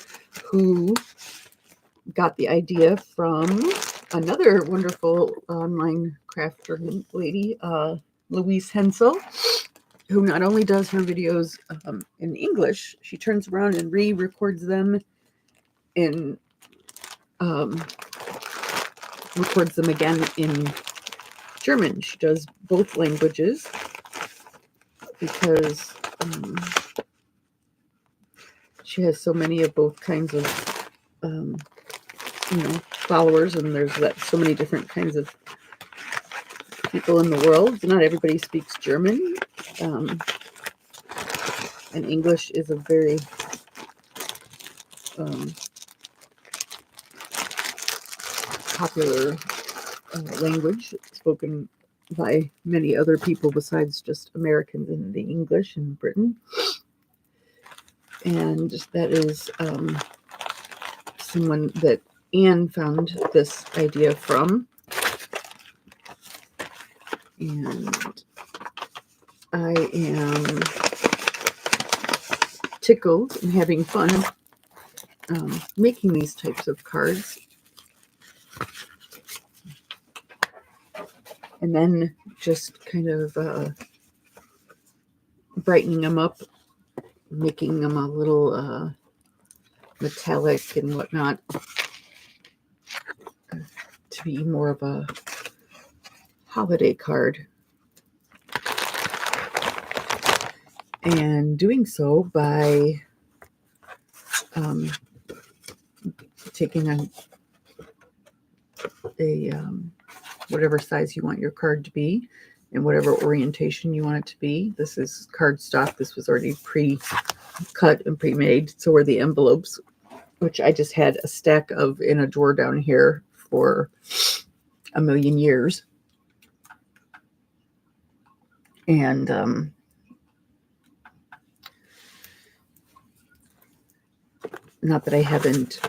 who got the idea from another wonderful online crafter lady, Louise Hensel, who not only does her videos in English, she turns around and re-records them and records them again in German. She does both languages because she has so many of both kinds of followers, and there's so many different kinds of people in the world. Not everybody speaks German, and English is a very popular language spoken by many other people besides just Americans in the English in Britain. And that is someone that Anne found this idea from. And I am tickled and having fun making these types of cards. And then just kind of brightening them up, making them a little metallic and whatnot to be more of a holiday card. And doing so by taking a whatever size you want your card to be and whatever orientation you want it to be. This is cardstock. This was already pre-cut and pre-made. So were the envelopes, which I just had a stack of in a drawer down here for a million years. And not that I haven't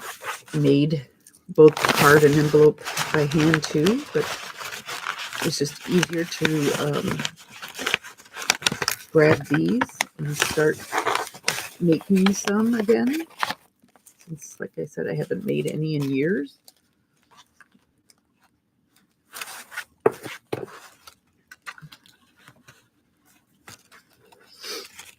made both card and envelope by hand too, but it's just easier to grab these and start making some again, since, like I said, I haven't made any in years.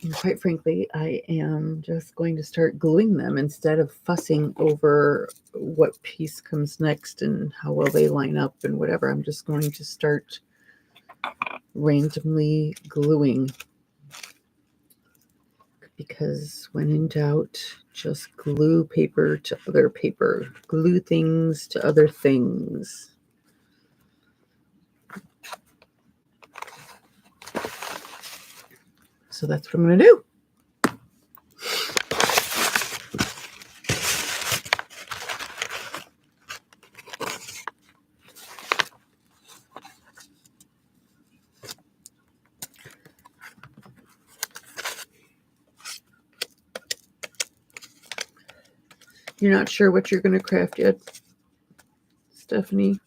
And quite frankly, I am just going to start gluing them instead of fussing over what piece comes next and how well they line up and whatever. I'm just going to start randomly gluing, because when in doubt, just glue paper to other paper, glue things to other things. So that's what I'm going to do. You're not sure what you're going to craft yet, Stephanie?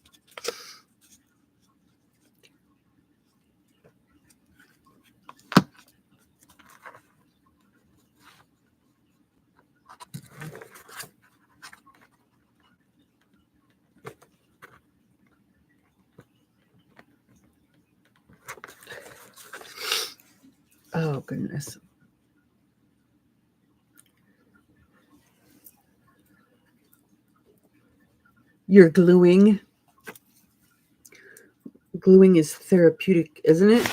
Oh, goodness. You're gluing. Gluing is therapeutic, isn't it?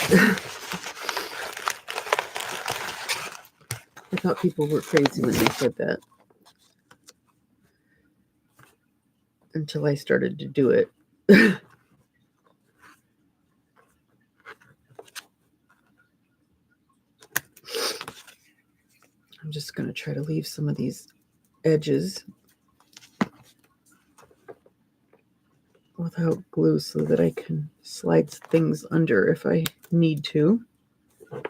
I thought people were crazy when they said that. Until I started to do it. I'm just going to try to leave some of these edges without glue so that I can slide things under if I need to. What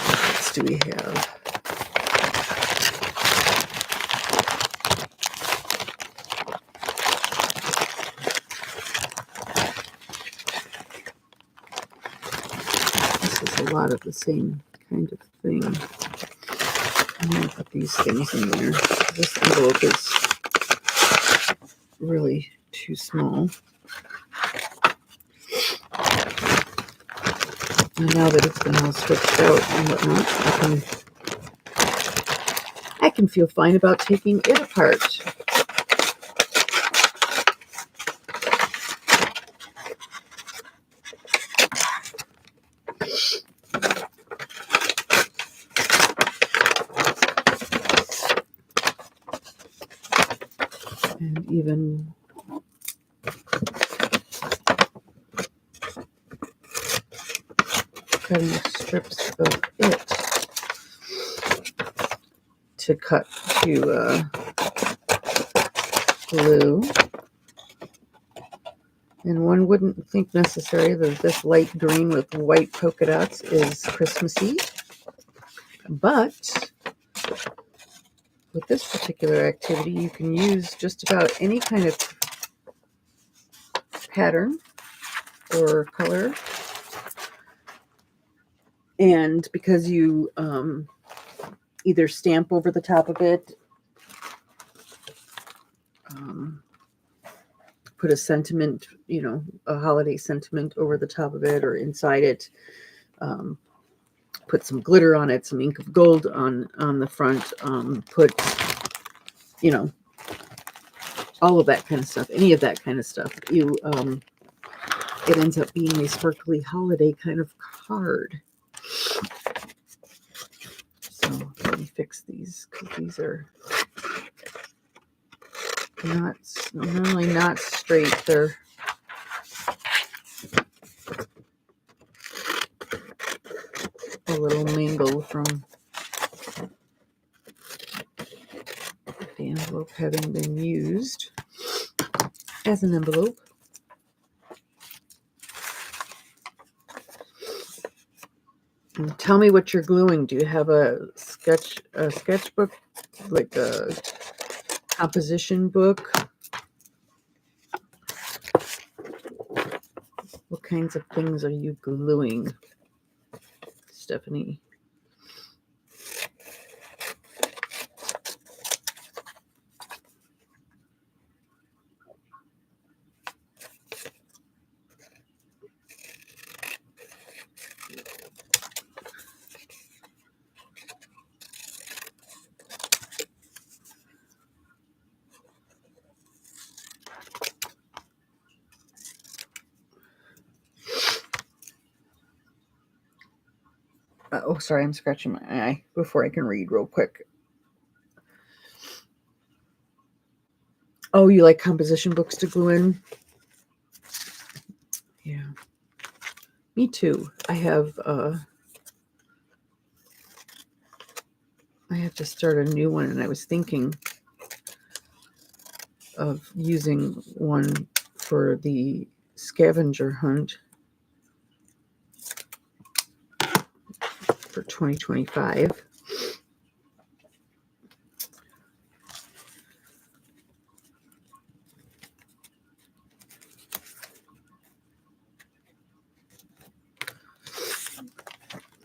else do we have? This is a lot of the same kind of thing. I'm going to put these things in there. This envelope is really too small. And now that it's been all stretched out and whatnot, I can feel fine about taking it apart. And even cutting strips of it to cut to glue. And one wouldn't think necessarily that this light green with white polka dots is Christmassy, but with this particular activity, you can use just about any kind of pattern or color. And because you either stamp over the top of it, put a sentiment, a holiday sentiment over the top of it or inside it, put some glitter on it, some ink of gold on the front, put, all of that kind of stuff, any of that kind of stuff. It ends up being a sparkly holiday kind of card. So let me fix these, because these are not only not straight, they're a little mangled from the envelope having been used as an envelope. And tell me what you're gluing. Do you have a sketchbook, like a composition book? What kinds of things are you gluing, Stephanie? Oh, sorry, I'm scratching my eye before I can read real quick. Oh, you like composition books to glue in? Yeah. Me too. I have to start a new one, and I was thinking of using one for the scavenger hunt for 2025.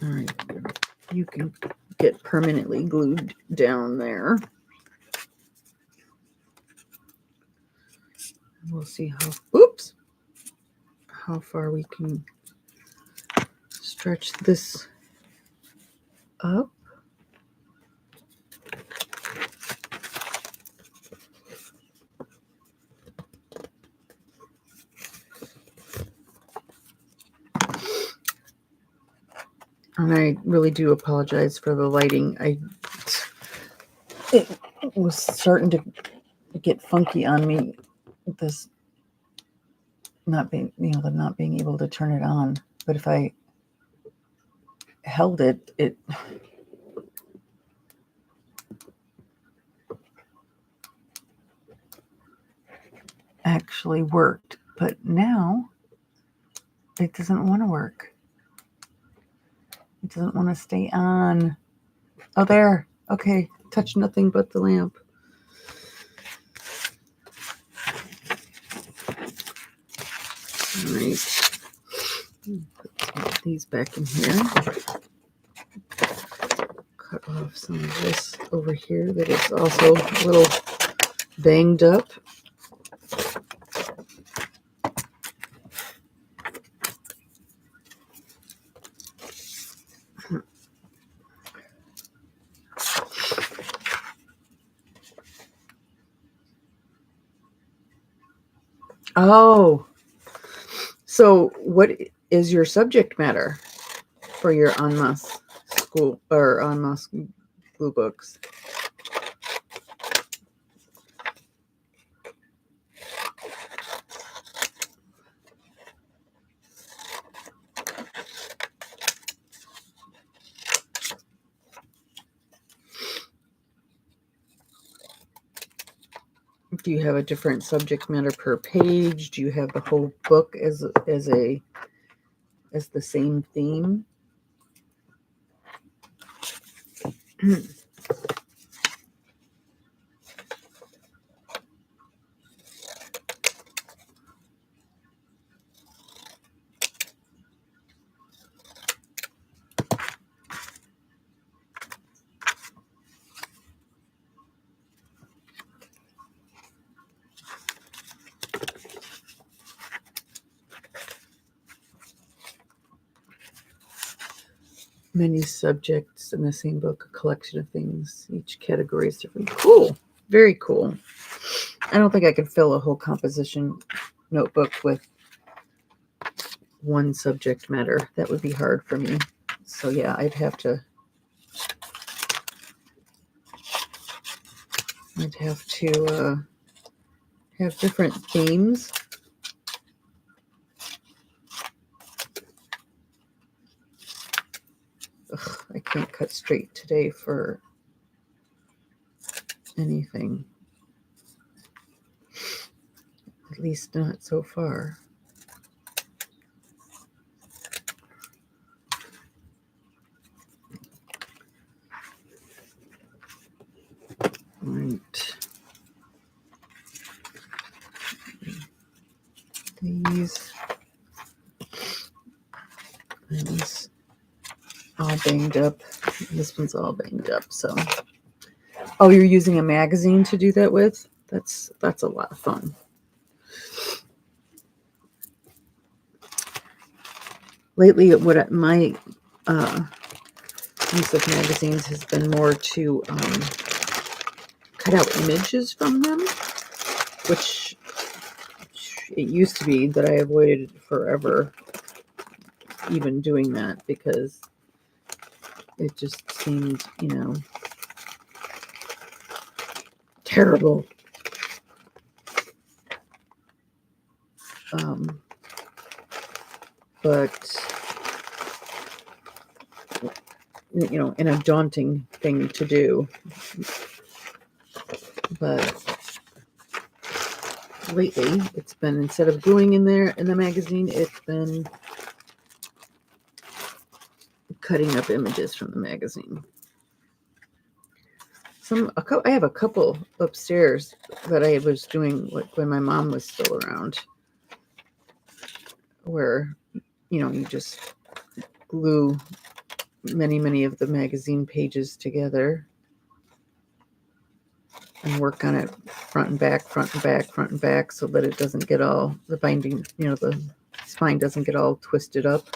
All right, you can get permanently glued down there. We'll see how far we can stretch this up. And I really do apologize for the lighting. It was starting to get funky on me with this not being able to turn it on. But if I held it, it actually worked. But now it doesn't want to work. It doesn't want to stay on. Oh, there. Okay. Touch nothing but the lamp. All right. Put these back in here. Cut off some of this over here that is also a little banged up. Oh, so what is your subject matter for your en masse school or en masse glue books? Do you have a different subject matter per page? Do you have the whole book as the same theme? Many subjects in the same book, a collection of things. Each category is different. Cool. Very cool. I don't think I could fill a whole composition notebook with one subject matter. That would be hard for me. So yeah, I'd have to have different themes. Ugh, I can't cut straight today for anything. At least not so far. Right. These and this all banged up. This one's all banged up, so. Oh, you're using a magazine to do that with? That's a lot of fun. Lately, what my use of magazines has been more to cut out images from them, which it used to be that I avoided forever even doing that because it just seemed, terrible. But, and a daunting thing to do. But lately, it's been, instead of gluing in there in the magazine, it's been cutting up images from the magazine. I have a couple upstairs that I was doing like when my mom was still around, where you just glue many of the magazine pages together and work on it front and back, so that it doesn't get all, the binding, the spine doesn't get all twisted up.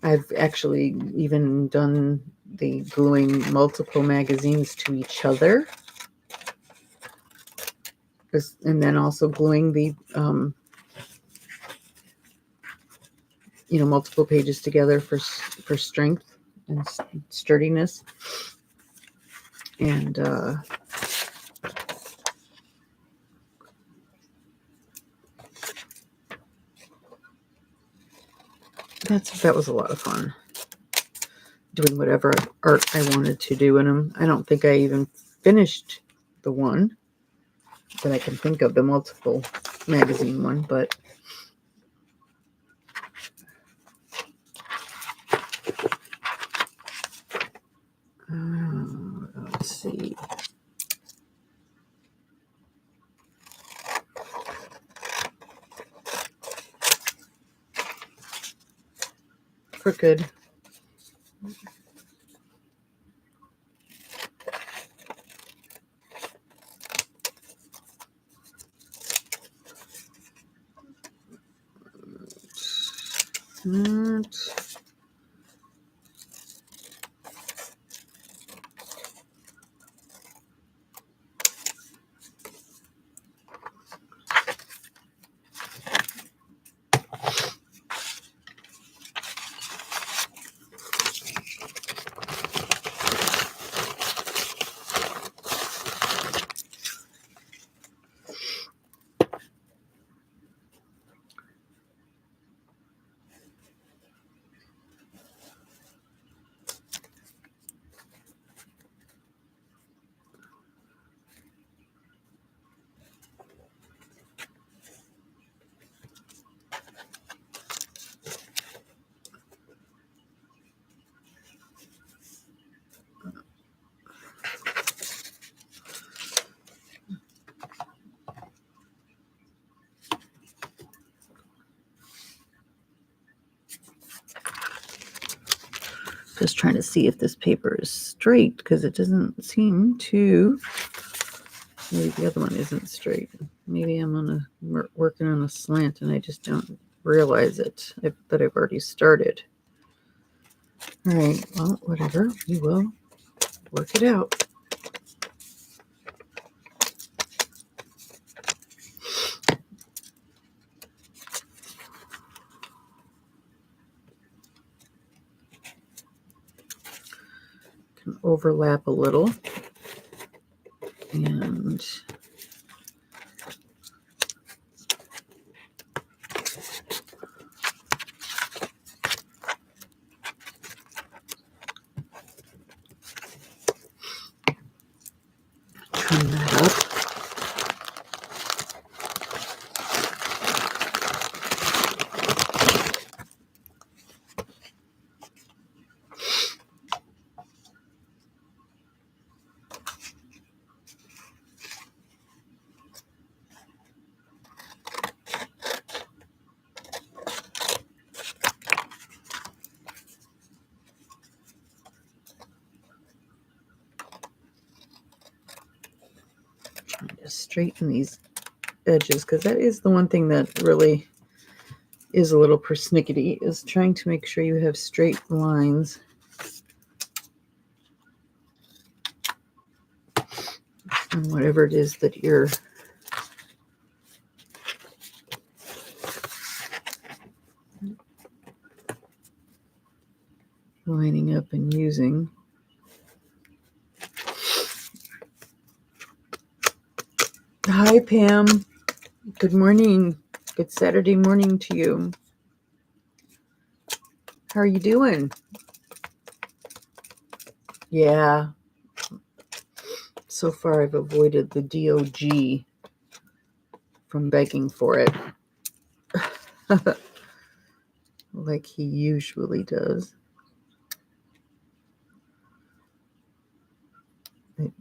I've actually even done the gluing multiple magazines to each other. And then also gluing the, multiple pages together for strength and sturdiness. And that was a lot of fun, doing whatever art I wanted to do in them. I don't think I even finished the one that I can think of, the multiple magazine one, but let's see. Crooked. Just trying to see if this paper is straight, because it doesn't seem to. Maybe the other one isn't straight. Maybe I'm working on a slant and I just don't realize it, that I've already started. All right, well, whatever. We will work it out. Can overlap a little. And trim that up. Trying to straighten these edges, because that is the one thing that really is a little persnickety, is trying to make sure you have straight lines. And whatever it is that you're lining up and using. Hi, Pam. Good morning. Good Saturday morning to you. How are you doing? Yeah. So far, I've avoided the DOG from begging for it. Like he usually does. It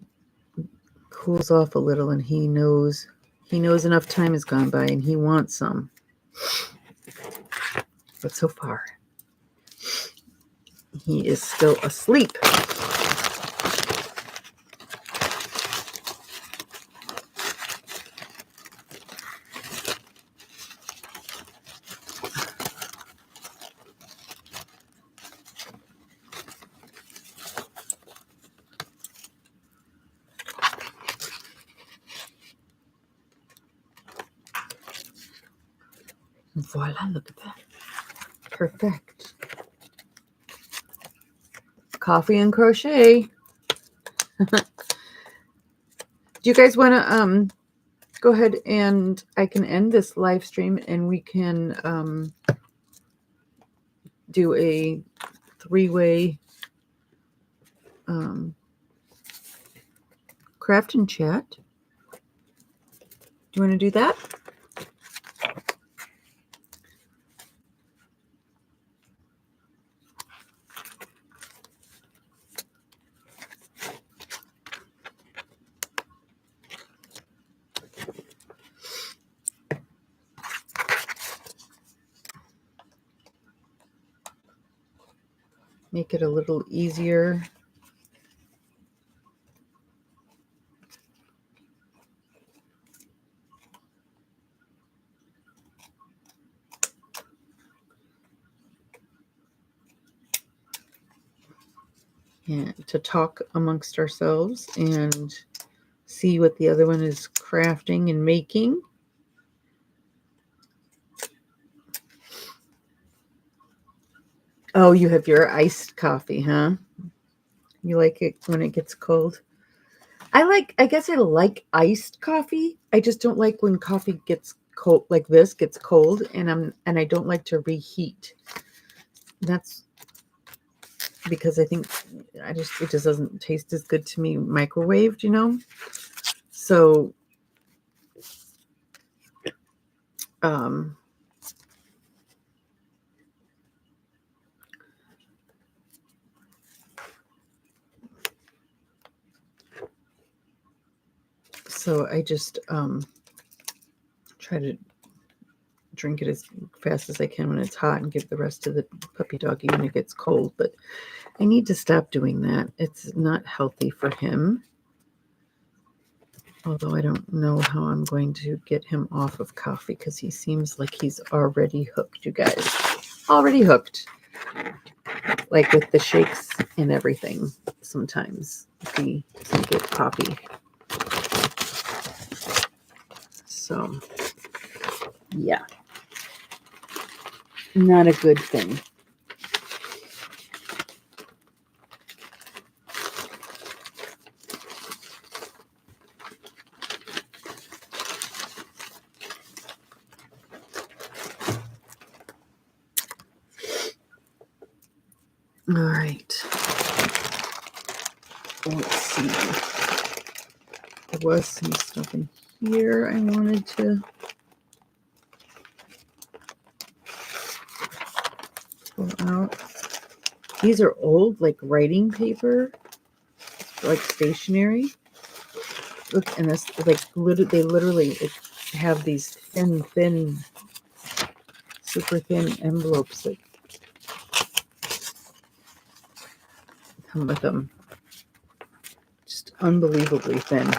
cools off a little, and he knows enough time has gone by, and he wants some. But so far, he is still asleep. Voila, look at that. Perfect. Coffee and crochet. Do you guys want to go ahead and I can end this live stream and we can do a three-way craft and chat? Do you want to do that? Make it a little easier. And to talk amongst ourselves and see what the other one is crafting and making. Oh, you have your iced coffee, huh? You like it when it gets cold? I guess I like iced coffee. I just don't like when coffee gets cold like this gets cold and I don't like to reheat. That's because I think it just doesn't taste as good to me microwaved, you know? So so I just try to drink it as fast as I can when it's hot and give the rest to the puppy doggy when it gets cold. But I need to stop doing that. It's not healthy for him. Although I don't know how I'm going to get him off of coffee because he seems like he's already hooked, you guys. Already hooked. Like with the shakes and everything sometimes if he doesn't get coffee. So, yeah. Not a good thing. All right. Let's see. There was some stuff in here I wanted to pull out. These are old, like writing paper, like stationery. Look, and this, like, they literally have these thin, super thin envelopes that come with them. Just unbelievably thin.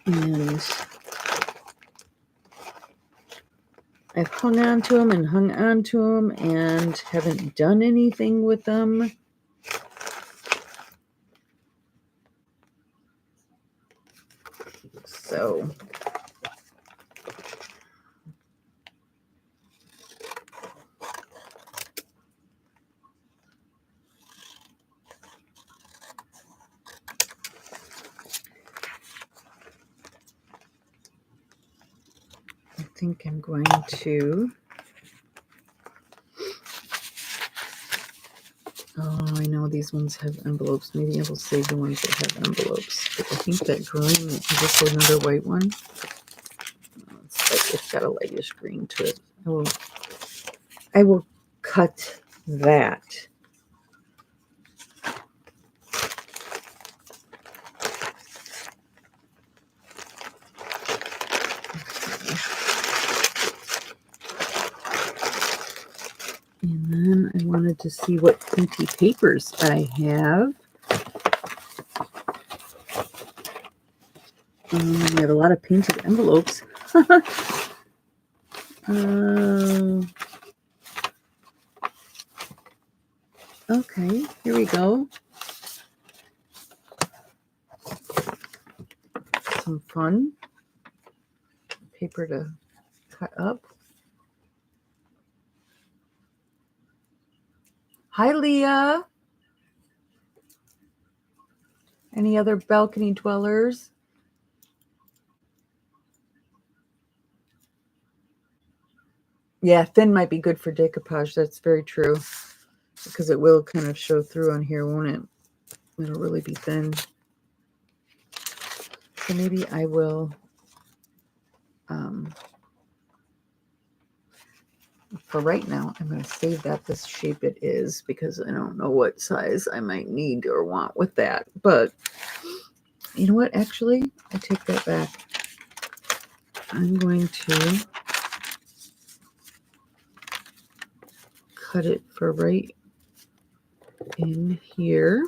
And I've hung on to them and hung on to them and haven't done anything with them. So think I'm going to... Oh, I know these ones have envelopes. Maybe I will save the ones that have envelopes. But I think that green, is this another white one? It's got a lightish green to it. I will cut that. And then I wanted to see what painty papers I have. I have a lot of painted envelopes. Okay, here we go. Some fun paper to cut up. Hi, Leah. Any other balcony dwellers? Yeah, thin might be good for decoupage. That's very true. Because it will kind of show through on here, won't it? It'll really be thin. So maybe I will... for right now, I'm going to save that this shape it is because I don't know what size I might need or want with that. But you know what? Actually, I take that back. I'm going to cut it for right in here.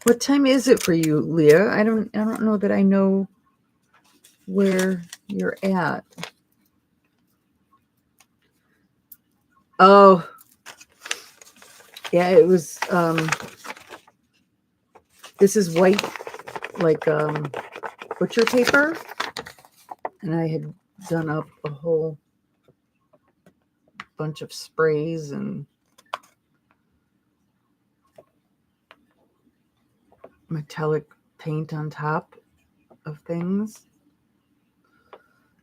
What time is it for you, Leah? I don't know that I know where you're at. Oh, yeah, it was, this is white, like, butcher paper. And I had done up a whole bunch of sprays and metallic paint on top of things.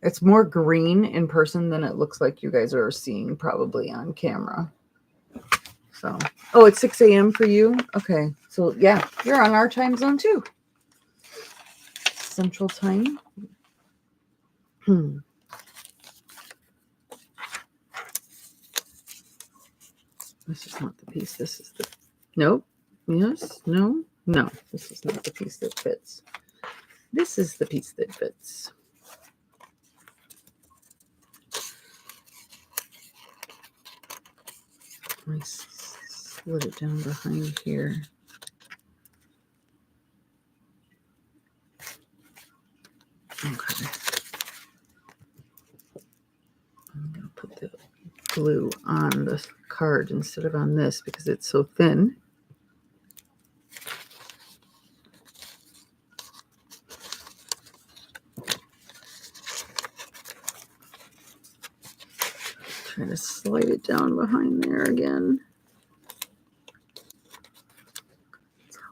It's more green in person than it looks like you guys are seeing probably on camera. So, oh, it's 6 a.m. for you? Okay. So, yeah, you're on our time zone too. Central time. This is not the piece. This is the... Nope. Yes. No. No. This is not the piece that fits. This is the piece that fits. I slid it down behind here. Okay. I'm going to put the glue on the card instead of on this because it's so thin. Trying to slide it down behind there again,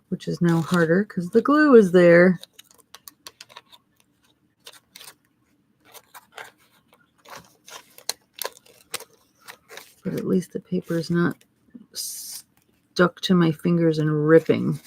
which is now harder because the glue is there. But at least the paper is not stuck to my fingers and ripping.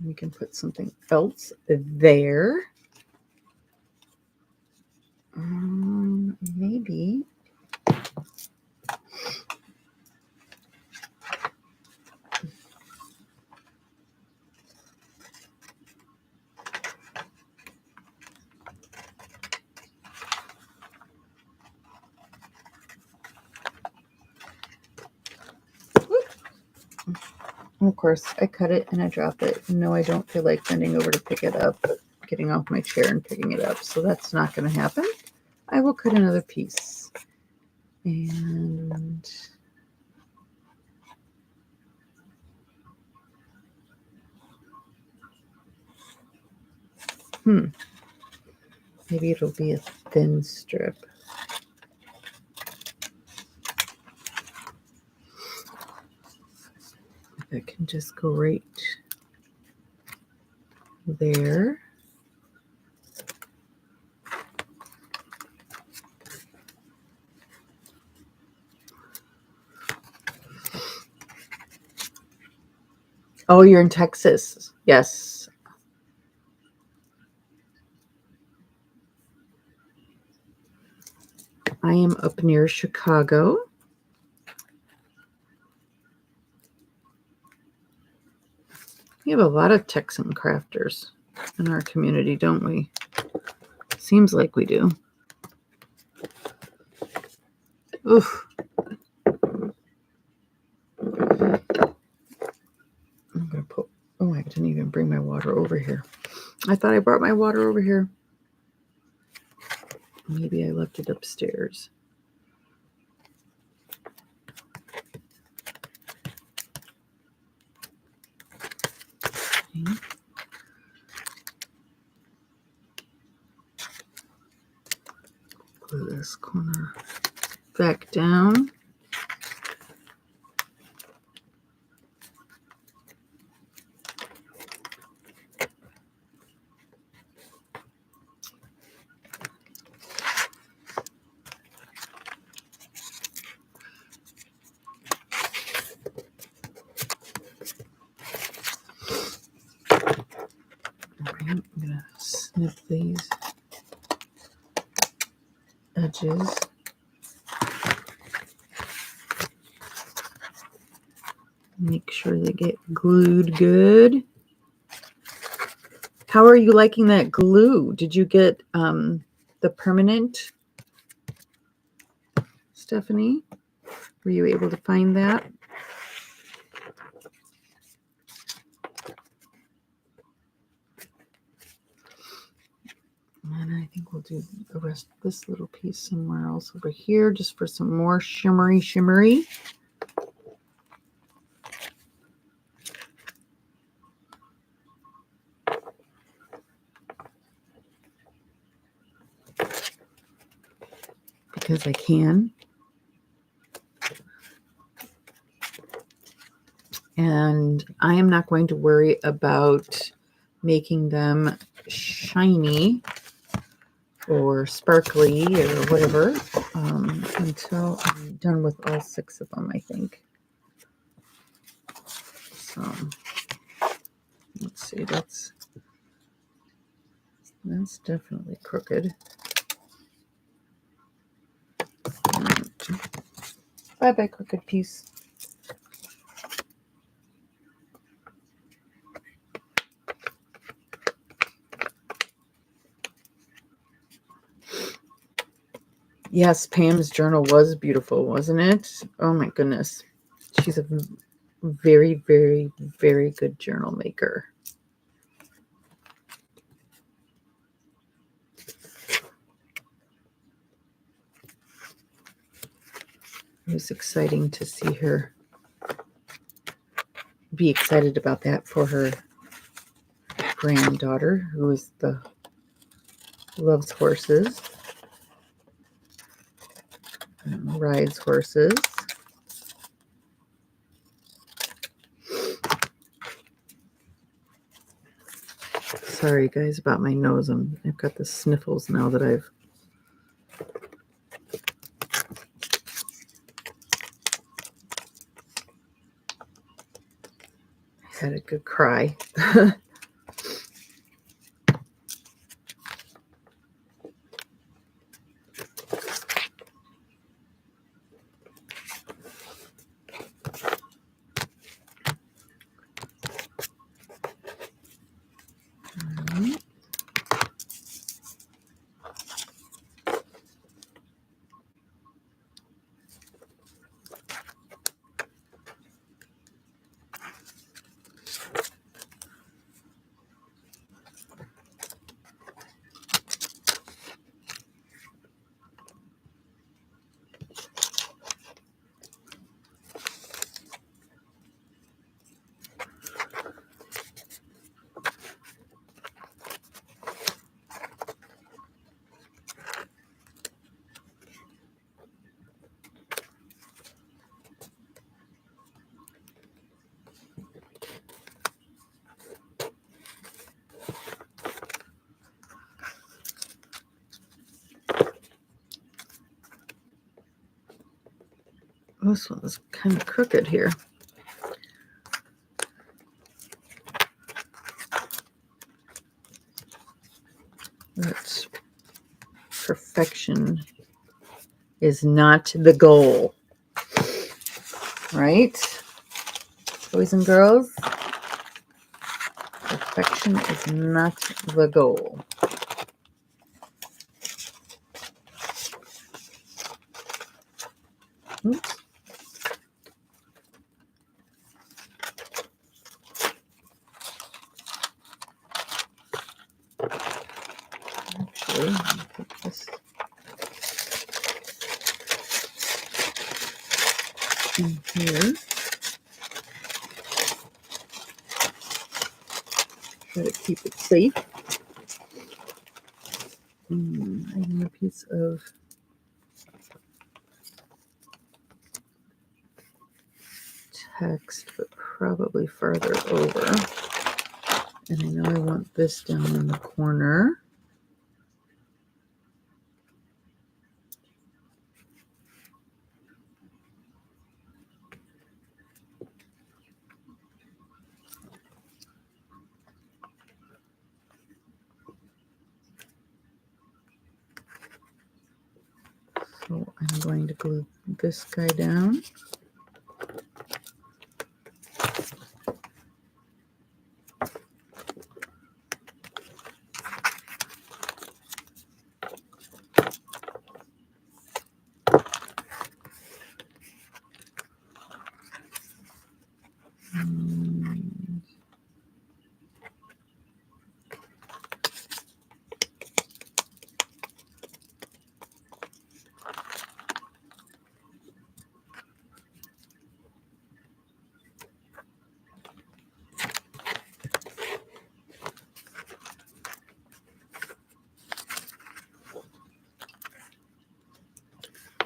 We can put something else there. Maybe. Of course, I cut it and I drop it. No, I don't feel like bending over to pick it up, getting off my chair and picking it up. So that's not going to happen. I will cut another piece. And maybe it'll be a thin strip. That can just go right there. Oh, you're in Texas. Yes. I am up near Chicago. We have a lot of Texan crafters in our community, don't we? Seems like we do. Oof. I'm going to put, oh, I didn't even bring my water over here. I thought I brought my water over here. Maybe I left it upstairs. Okay. Put this corner back down. I'm going to snip these edges. Make sure they get glued good. How are you liking that glue? Did you get the permanent, Stephanie? Were you able to find that? And I think we'll do the rest of this little piece somewhere else over here, just for some more shimmery. Because I can. And I am not going to worry about making them shiny or sparkly or whatever until I'm done with all 6 of them, I think. So let's see, that's definitely crooked. Bye crooked piece. Yes, Pam's journal was beautiful, wasn't it? Oh my goodness. She's a very, very, very good journal maker. It was exciting to see her be excited about that for her granddaughter, who loves horses and rides horses. Sorry guys about my nose. I've got the sniffles now that I've had a good cry. this one is kind of crooked here. But perfection is not the goal, right? Boys and girls, perfection is not the goal. Oops. Actually, let me put this in here. Try to keep it safe. I need a piece of text, but probably farther over. And I know I want this down in the corner. So I'm going to glue this guy down.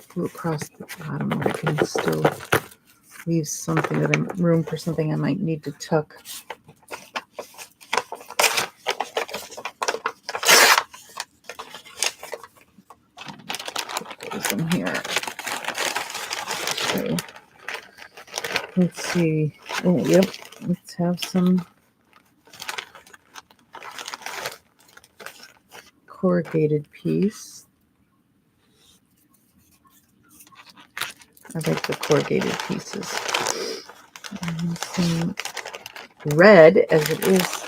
Glue across the bottom where I can still leave something that I'm room for something I might need to tuck. Put those in here. Okay. Let's see. Oh, yep. Let's have some corrugated piece. I like the corrugated pieces. And some red, as it is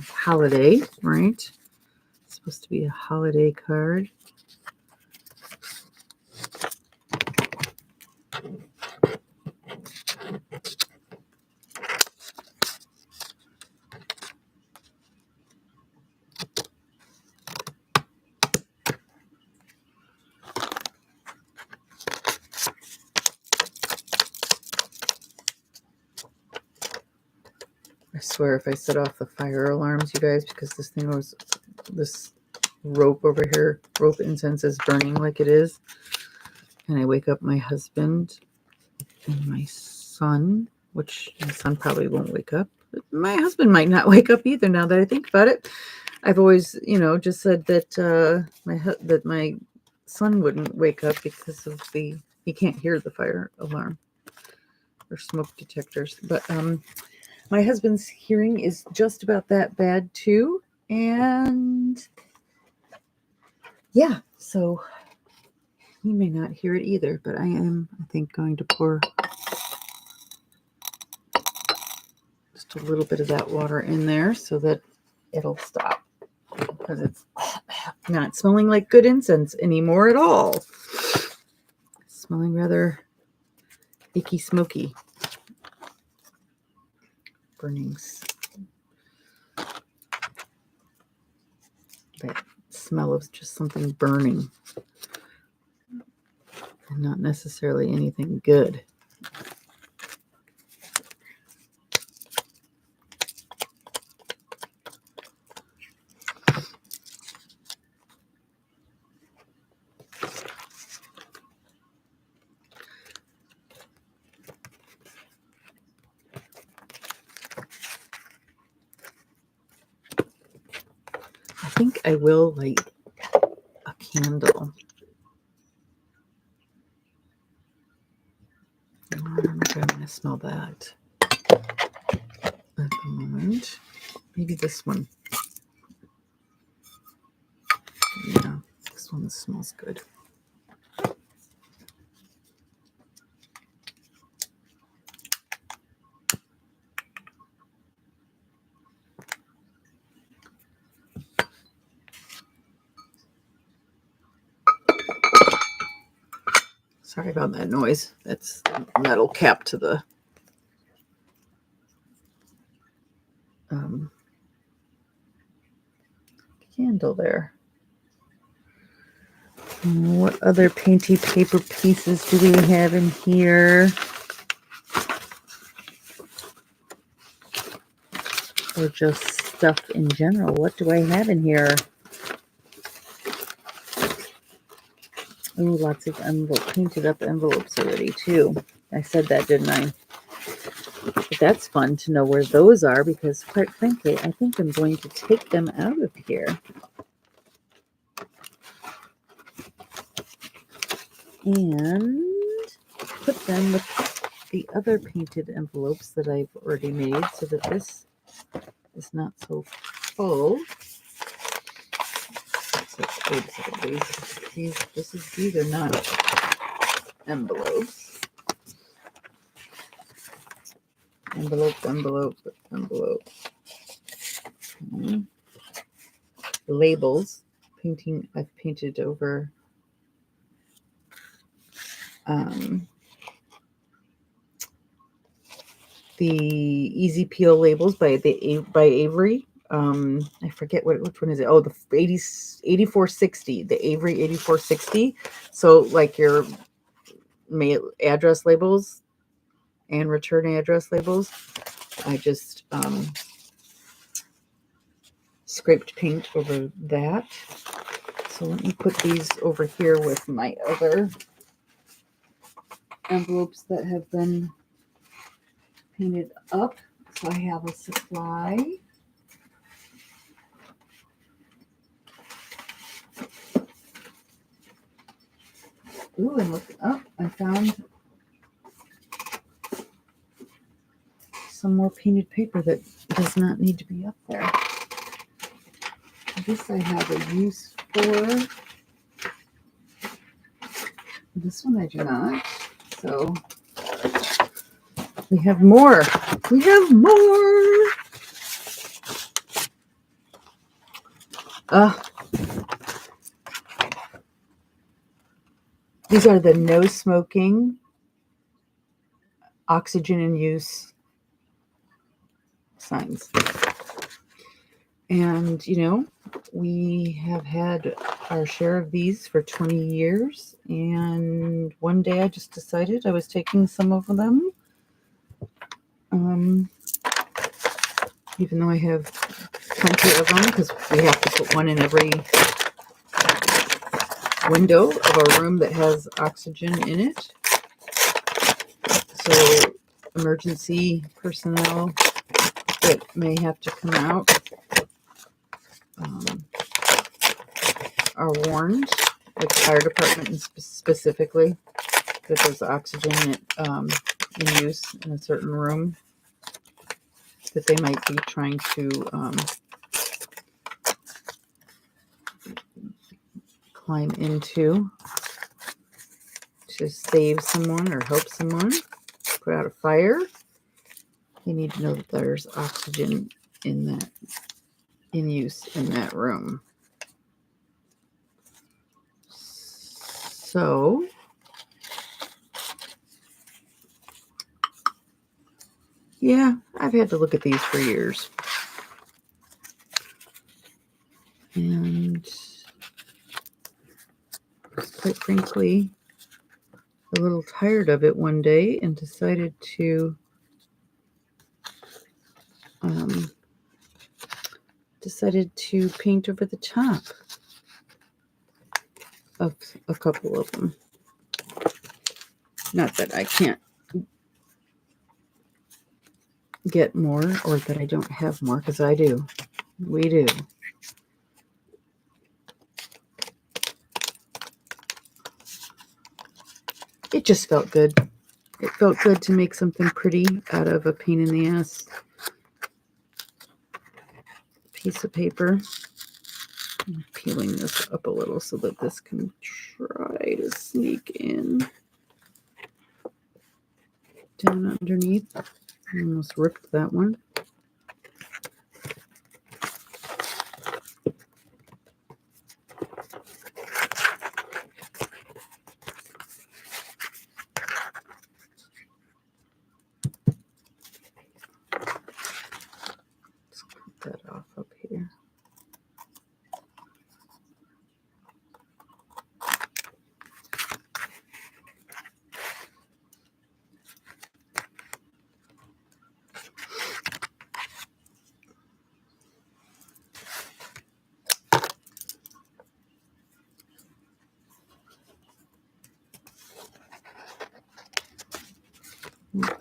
holiday, right? It's supposed to be a holiday card. I swear if I set off the fire alarms, you guys, because this rope over here, rope incense is burning like it is, and I wake up my husband and my son, which my son probably won't wake up, but my husband might not wake up either now that I think about it. I've always, just said that my son wouldn't wake up because of he can't hear the fire alarm or smoke detectors, but my husband's hearing is just about that bad too. And yeah, so he may not hear it either, but I think, going to pour just a little bit of that water in there so that it'll stop, because it's not smelling like good incense anymore at all. It's smelling rather icky, smoky. Burnings. That smell of just something burning and not necessarily anything good. I think I will light a candle. I don't know if I'm going to smell that at the moment. Maybe this one. Yeah, this one smells good. Sorry about that noise. That's the metal cap to the candle there. What other painty paper pieces do we have in here? Or just stuff in general? What do I have in here? Oh, lots of painted up envelopes already too. I said that, didn't I? But that's fun to know where those are because, quite frankly, I think I'm going to take them out of here. And put them with the other painted envelopes that I've already made so that this is not so full. These are not envelopes. Envelope. Okay. Labels. I've painted over the Easy Peel labels by Avery. I forget which one is it. Oh, the 8460, the Avery 8460. So like your mail address labels and return address labels, I just scraped paint over that. So let me put these over here with my other envelopes that have been painted up. So I have a supply. Ooh, and look up, I found some more painted paper that does not need to be up there. This I have a use for. This one I do not. So we have more. We have more. These are the no smoking, oxygen in use signs. And, you know, we have had our share of these for 20 years. And one day I just decided I was taking some of them. Even though I have plenty of them, because we have to put one in every window of our room that has oxygen in it. So emergency personnel that may have to come out are warned, like the fire department specifically, that there's oxygen in use in a certain room that they might be trying to climb into to save someone or help someone put out a fire. They need to know that there's oxygen in use in that room. So yeah, I've had to look at these for years. And quite frankly, a little tired of it one day and decided to paint over the top of a couple of them. Not that I can't get more or that I don't have more, because I do. We do. It just felt good. it felt good to make something pretty out of a pain in the ass piece of paper. I'm peeling this up a little so that this can try to sneak in down underneath. I almost ripped that one. Let's put that off up here.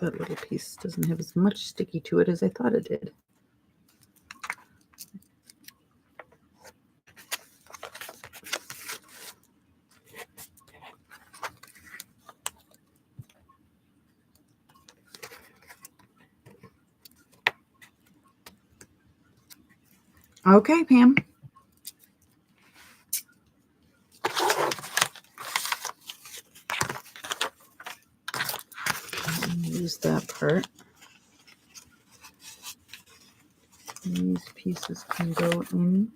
That little piece doesn't have as much sticky to it as I thought it did. Okay, Pam. Use that part. These pieces can go in.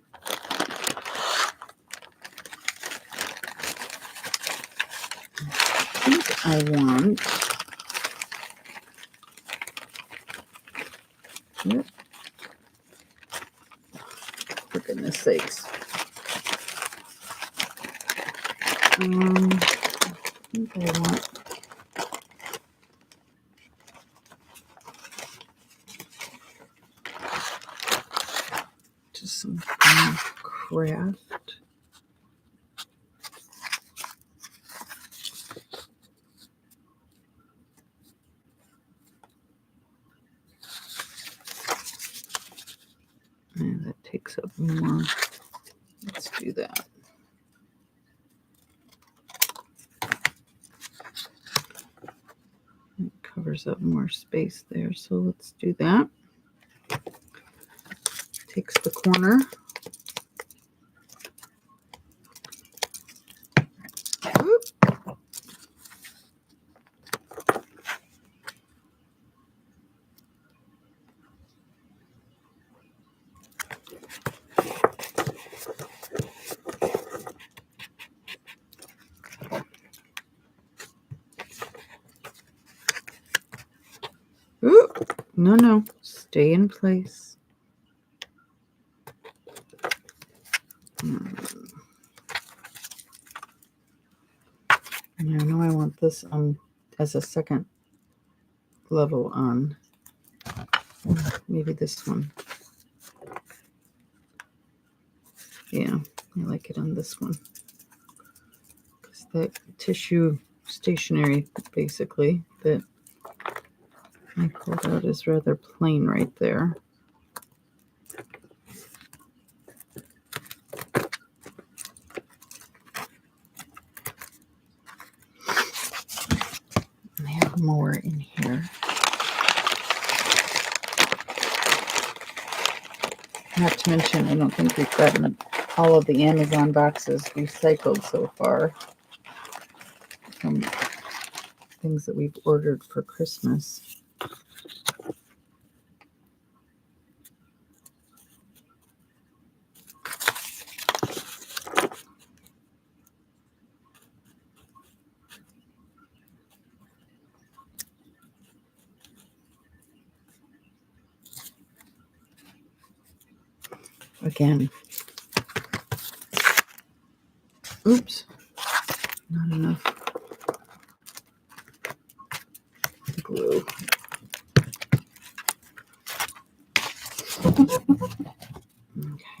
I think I want. Yep. For goodness sakes. I think I want. Just some craft. And that takes up more. Let's do that. It covers up more space there, so let's do that. Takes the corner. Whoop. Ooh, no, stay in place. I know I want this as a second level on. Maybe this one. Yeah, I like it on this one. Because that tissue stationery, basically, that I pulled out is rather plain right there. I have more in here. Not to mention, I don't think we've gotten all of the Amazon boxes recycled so far from things that we've ordered for Christmas. Again. Oops. Not enough glue. Okay.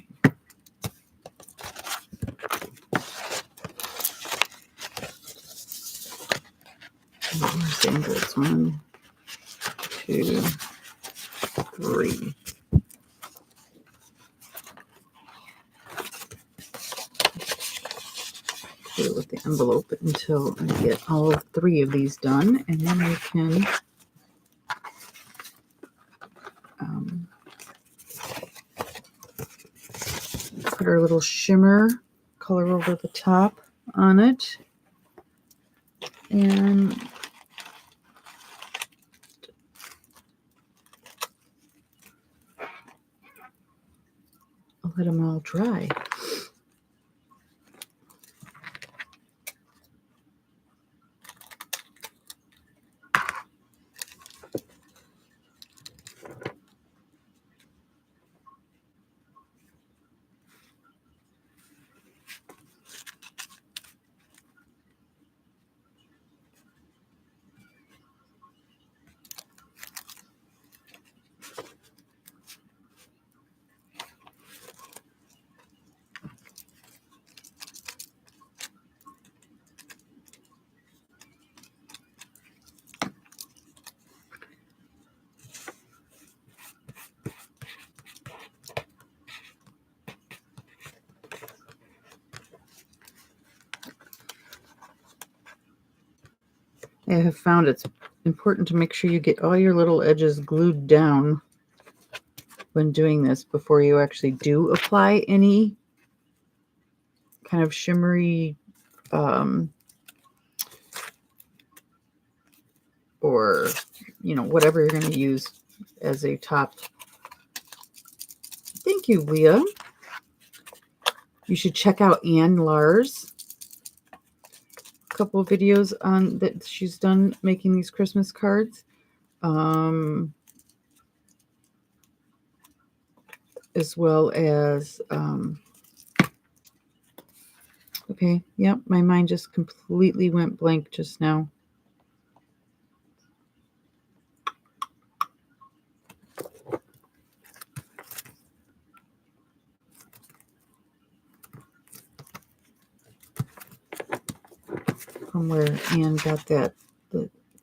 Where's Andrew's? 1, 2, 3. With the envelope until I get all 3 of these done, and then I can put our little shimmer color over the top on it. And I'll let them all dry. I have found it's important to make sure you get all your little edges glued down when doing this before you actually do apply any kind of shimmery or whatever you're going to use as a top. Thank you, Leah. You should check out Ann Lars' couple of videos on that she's done making these Christmas cards. As well as okay, yep, my mind just completely went blank just now. From where Anne got the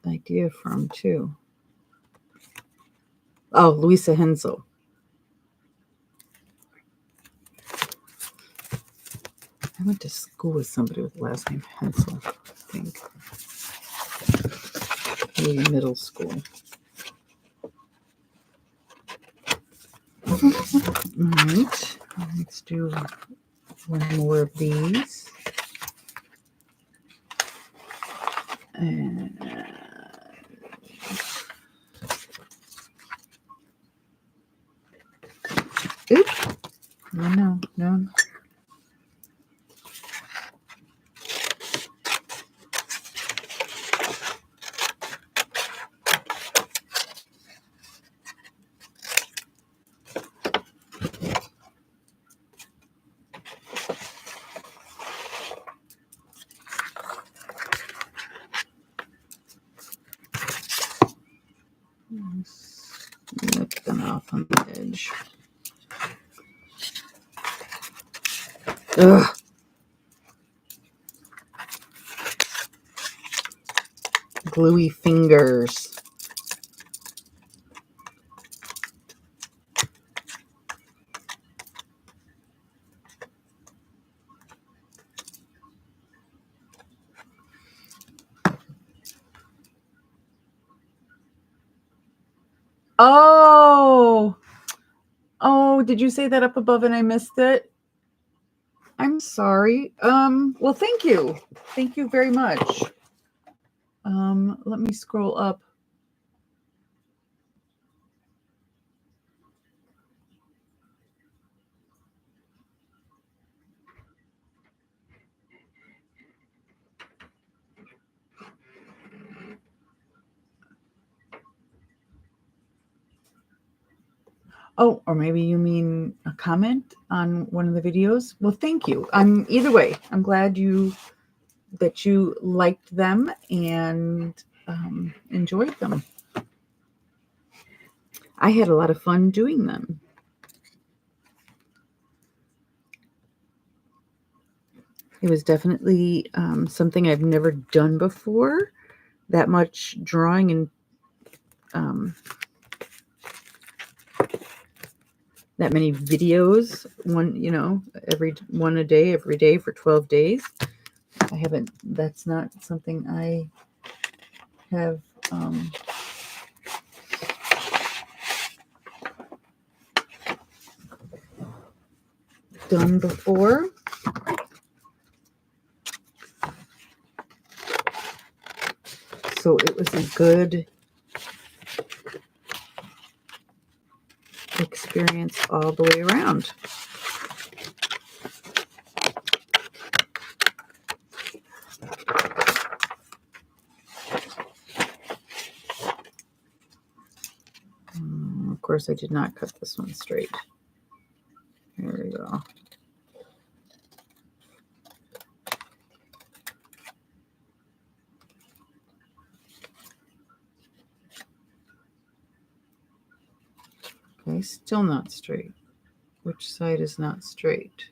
idea from too. Oh, Louisa Hensel. I went to school with somebody with the last name Hensel, I think. Maybe middle school. All right, let's do one more of these. And oops. No. Nip them off on the edge. Ugh. Gluey fingers. Oh, did you say that up above and I missed it? I'm sorry. Well, thank you. Thank you very much. Let me scroll up. Oh, or maybe you mean a comment on one of the videos? Well, thank you. Either way, I'm glad that you liked them and enjoyed them. I had a lot of fun doing them. It was definitely something I've never done before. That much drawing and that many videos, every one a day, every day for 12 days. That's not something I have done before. So it was a good experience all the way around. Of course, I did not cut this one straight. There we go. Okay, still not straight. Which side is not straight?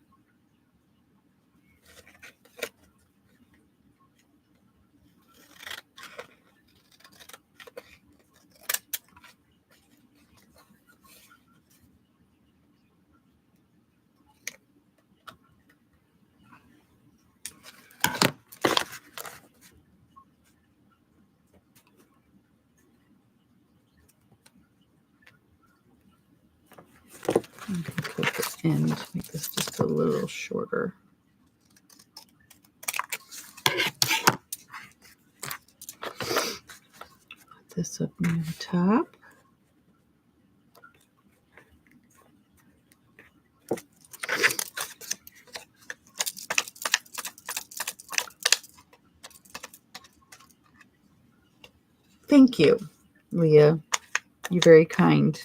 Put the end, make this just a little shorter. Put this up near the top. Thank you, Leah. You're very kind.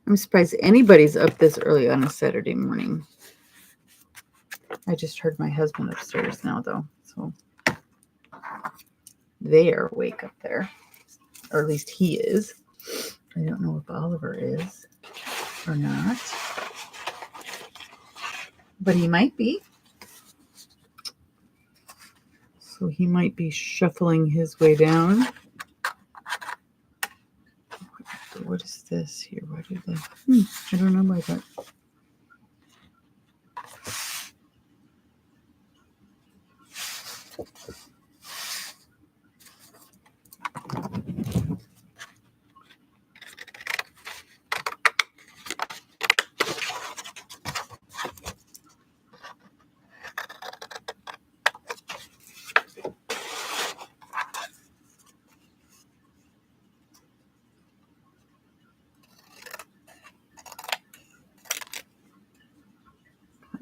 I'm surprised anybody's up this early on a Saturday morning. I just heard my husband upstairs now, though, so they are awake up there, or at least he is. I don't know if Oliver is or not, but he might be. So he might be shuffling his way down. What is this here? Why did they? I don't know why that.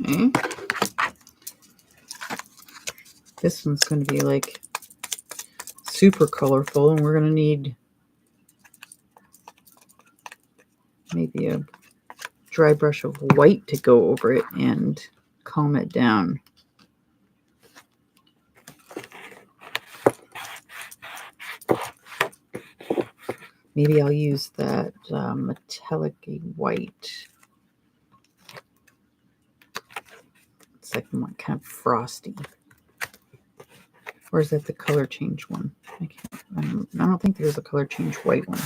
Okay. This one's going to be like super colorful, and we're going to need maybe a dry brush of white to go over it and calm it down. Maybe I'll use that metallic white. It's like kind of frosty. Or is that the color change one? I don't think there's a color change white one.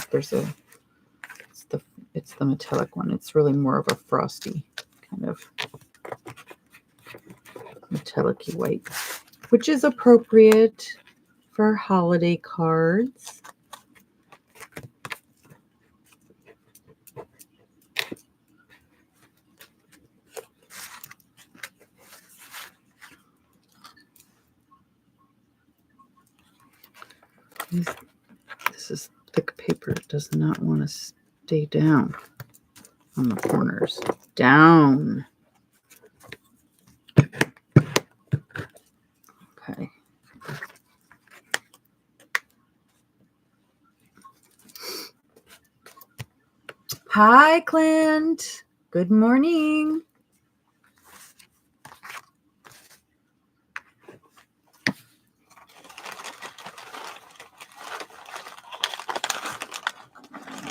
It's the metallic one. It's really more of a frosty kind of metallic-y white, which is appropriate for holiday cards. This is thick paper. It does not want to stay down on the corners. Down. Okay. Hi, Clint. Good morning.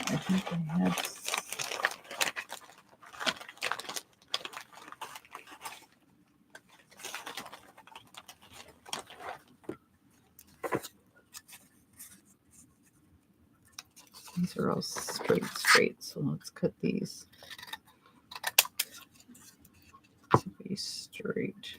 I think I have. These are all straight. So let's cut these to be straight.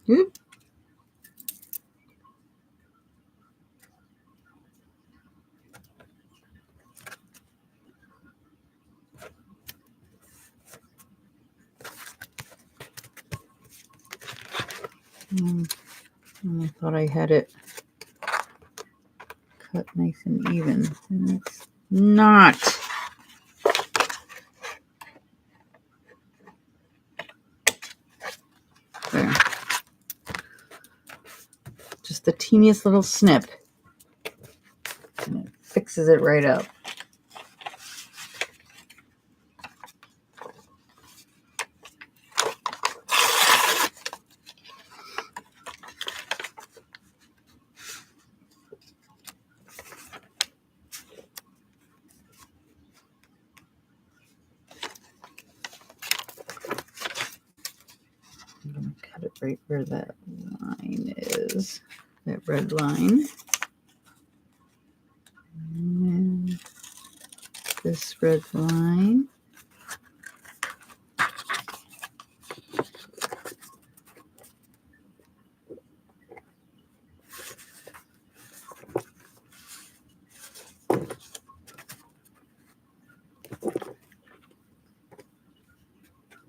Oop. I thought I had it cut nice and even, and it's not. There. Just the teeniest little snip, and it fixes it right up. I'm going to cut it right where that line is, that red line. And this red line.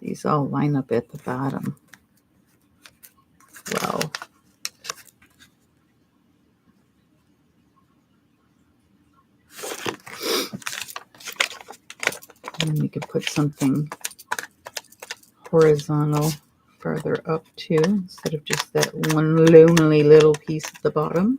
These all line up at the bottom. Well, and you could put something horizontal farther up too, instead of just that one lonely little piece at the bottom.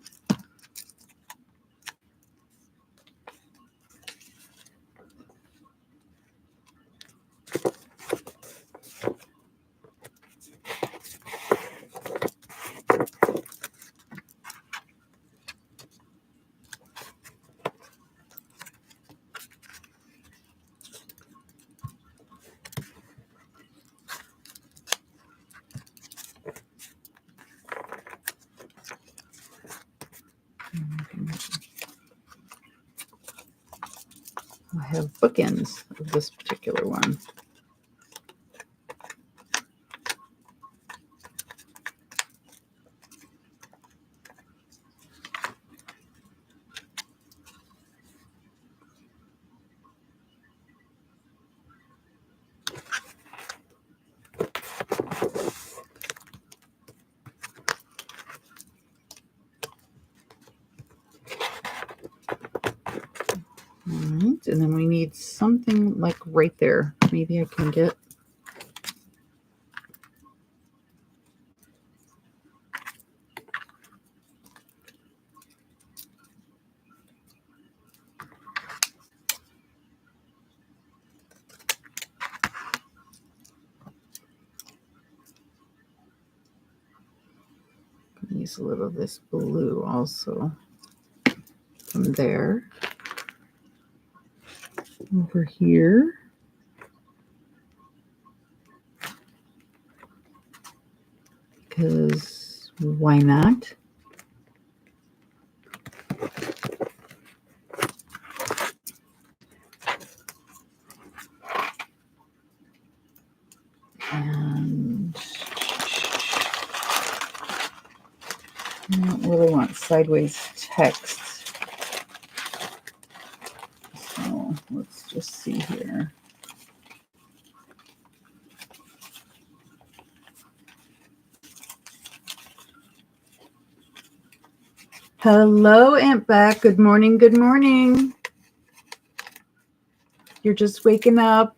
I have bookends of this particular one. Alright, and then we need something like right there. Maybe I can get use a little of this blue also from there over here. Because why not? And I don't really want sideways text. So let's just see here. Hello, Aunt Beck. Good morning. Good morning. You're just waking up.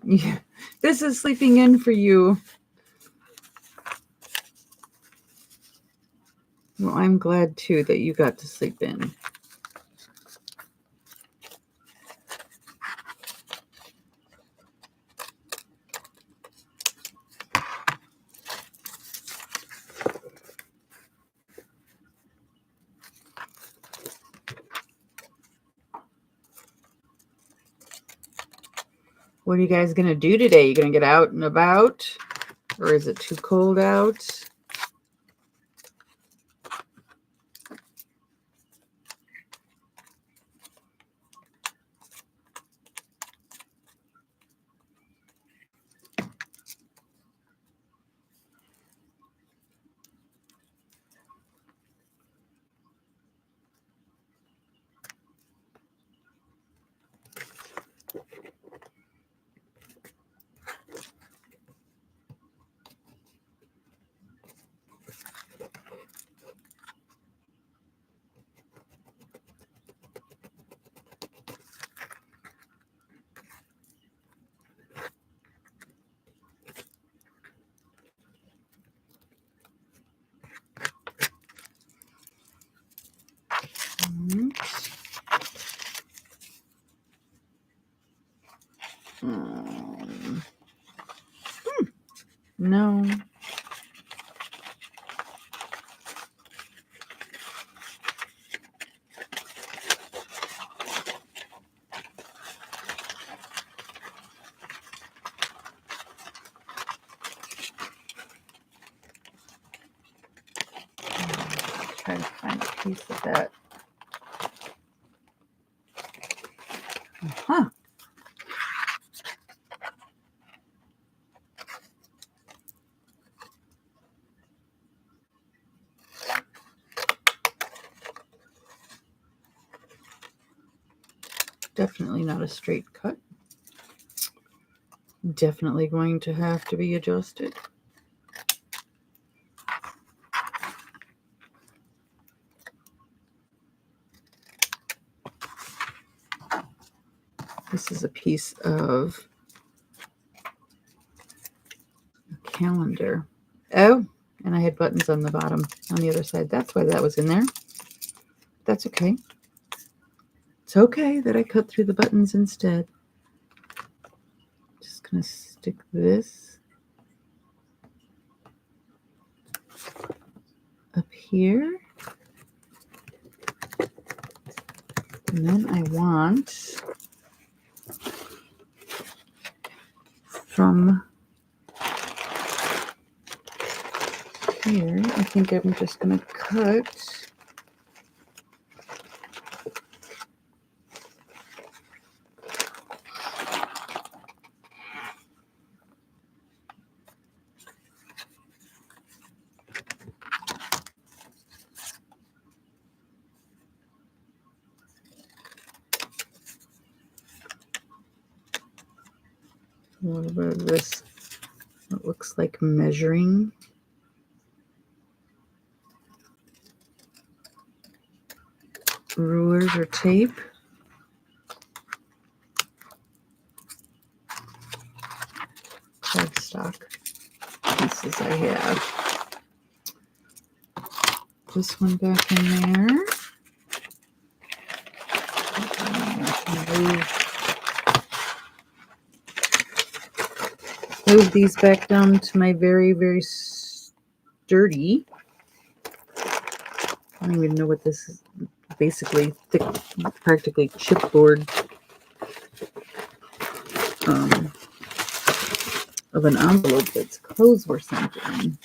Yeah. This is sleeping in for you. Well, I'm glad too that you got to sleep in. What are you guys going to do today? You going to get out and about? Or is it too cold out? No. Try to find a piece of that. Huh. Definitely not a straight cut. Definitely going to have to be adjusted. This is a piece of a calendar. Oh, and I had buttons on the bottom on the other side. That's why that was in there. That's okay. It's okay that I cut through the buttons instead. Just going to stick this up here. And then I want from here, I think I'm just going to cut a little bit of this. It looks like measuring. Rulers or tape. Cardstock pieces I have. This one back in there. Move these back down to my very, very sturdy. I don't even know what this is. Basically thick, practically chipboard of an envelope that's clothes were sent in.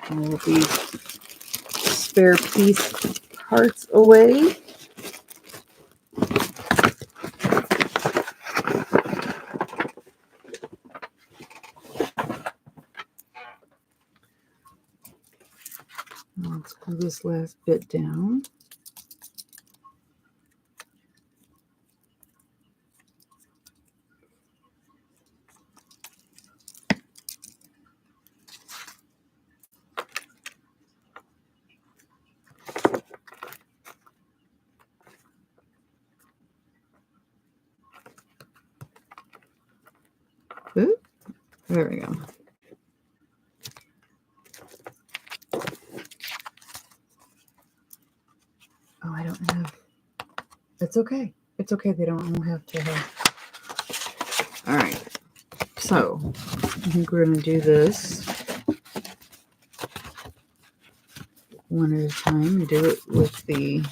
All of these spare piece parts away. Let's glue this last bit down. There we go. Oh, I don't have. It's okay. It's okay. They don't have to have. All right. So I think we're going to do this one at a time and do it with the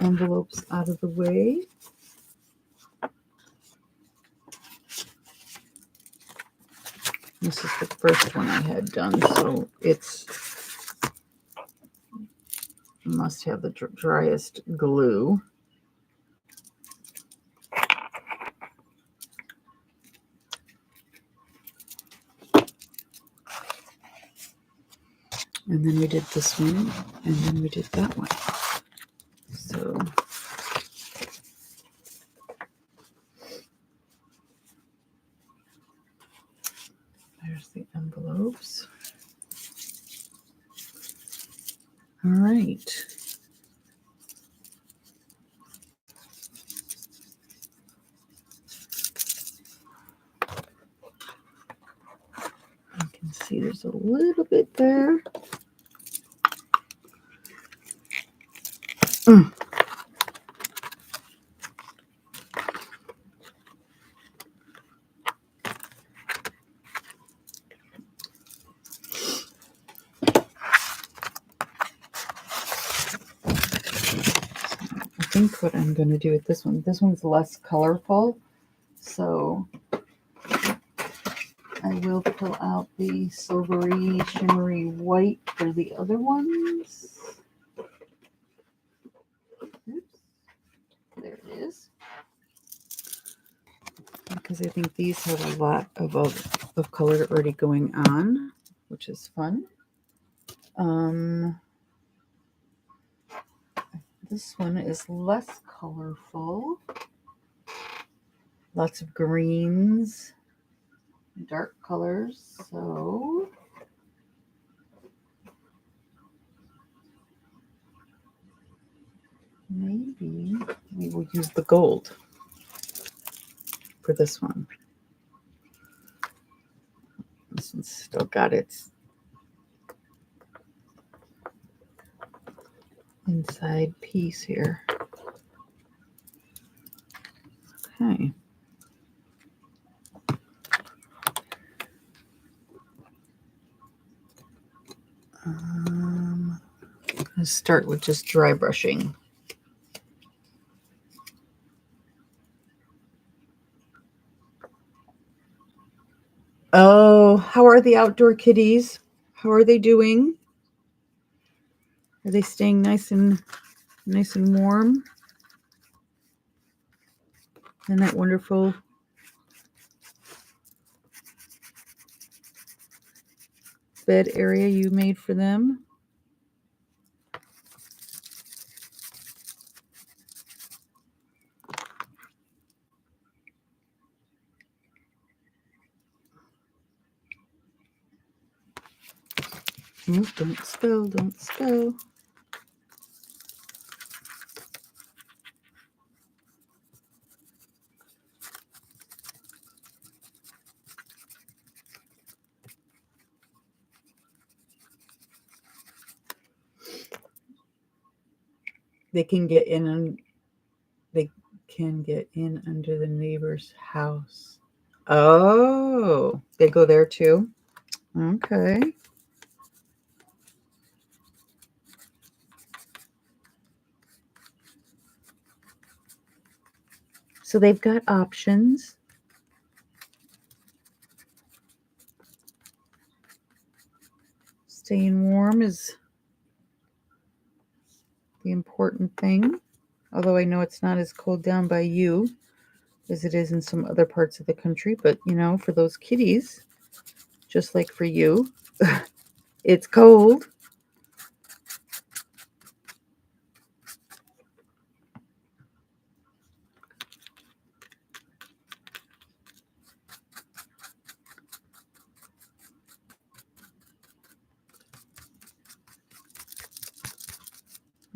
envelopes out of the way. This is the first one I had done, so it's must have the driest glue. And then we did this one, and then we did that one. So there's the envelopes. All right. You can see there's a little bit there. I think what I'm going to do with this one's less colorful, so I will pull out the silvery, shimmery white for the other ones. Oops. There it is. Because I think these have a lot of color already going on, which is fun. This one is less colorful. Lots of greens, dark colors, so maybe we will use the gold for this one. This one's still got its inside piece here. Okay. Let's start with just dry brushing. Oh, how are the outdoor kitties? How are they doing? Are they staying nice and warm in that wonderful bed area you made for them? Oh, don't spill, don't spill. They can get in and they can get in under the neighbor's house. Oh, they go there too? Okay. So they've got options. Staying warm is the important thing. Although I know it's not as cold down by you as it is in some other parts of the country. But, you know, for those kitties, just like for you, it's cold.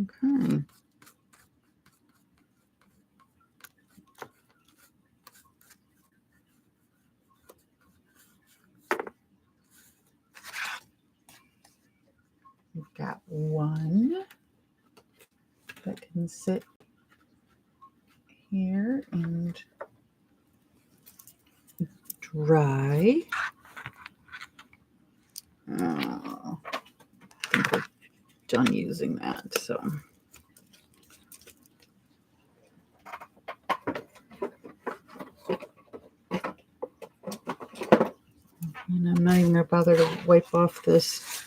Okay. one that can sit here and dry. I think we're done using that, so. And I'm not even going to bother to wipe off this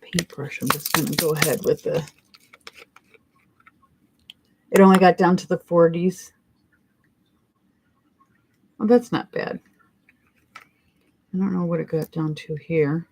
paintbrush. I'm just going to go ahead with the, it only got down to the 40s. Well, that's not bad. I don't know what it got down to here.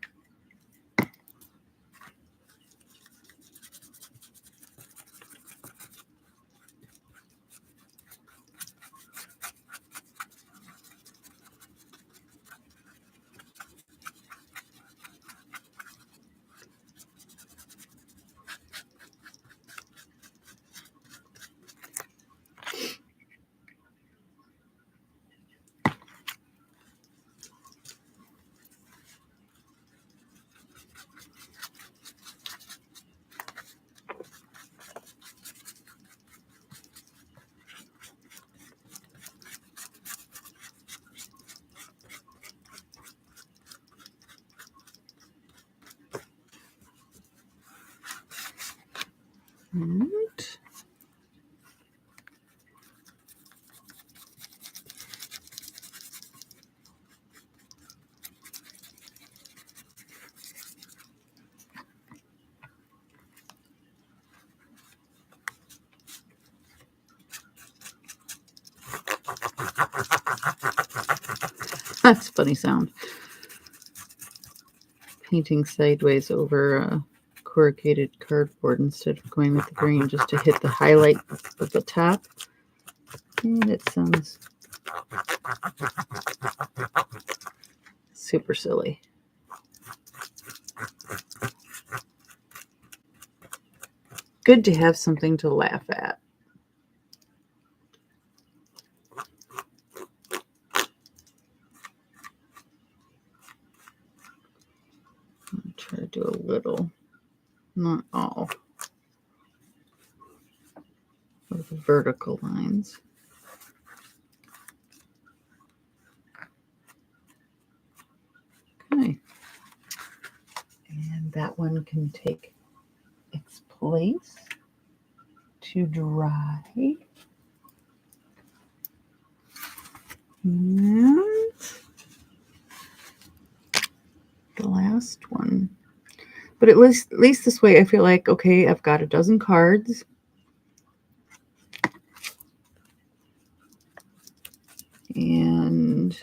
And that's a funny sound. Painting sideways over corrugated cardboard instead of going with the grain just to hit the highlight of the top. And it sounds super silly. Good to have something to laugh at. I'll try to do a little, not all, of the vertical lines. Okay. And that one can take its place to dry. And the last one. But at least this way I feel like, okay, I've got a dozen cards. And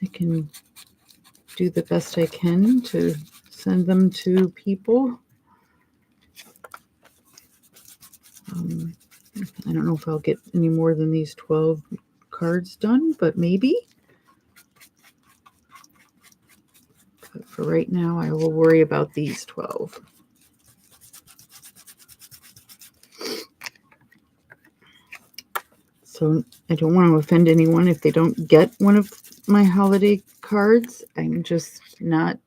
I can do the best I can to send them to people. I don't know if I'll get any more than these 12 cards done, but maybe. But for right now, I will worry about these 12. So I don't want to offend anyone if they don't get one of my holiday cards. I'm just not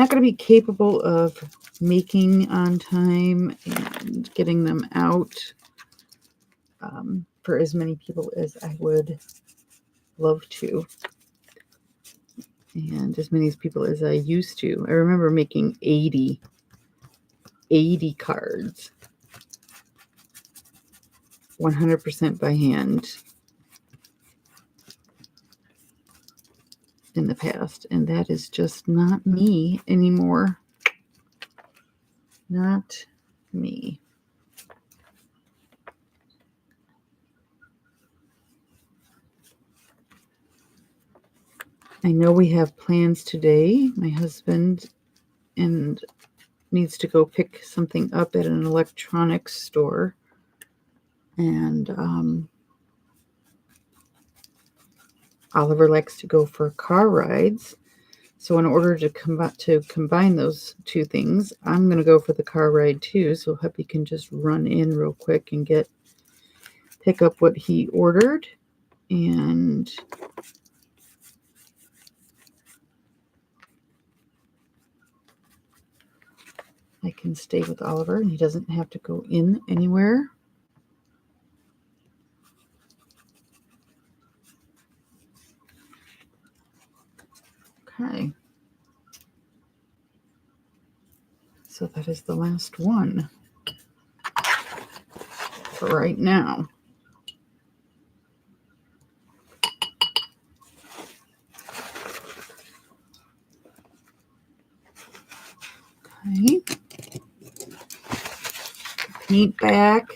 going to be capable of making on time and getting them out for as many people as I would love to, and as many people as I used to. I remember making 80 cards, 100% by hand in the past, and that is just not me anymore. Not me. I know we have plans today. My husband needs to go pick something up at an electronics store. And Oliver likes to go for car rides. So in order to combine those two things, I'm going to go for the car ride too. So Huppy can just run in real quick and pick up what he ordered. And I can stay with Oliver and he doesn't have to go in anywhere. Okay. So that is the last one for right now. Okay. Paint back.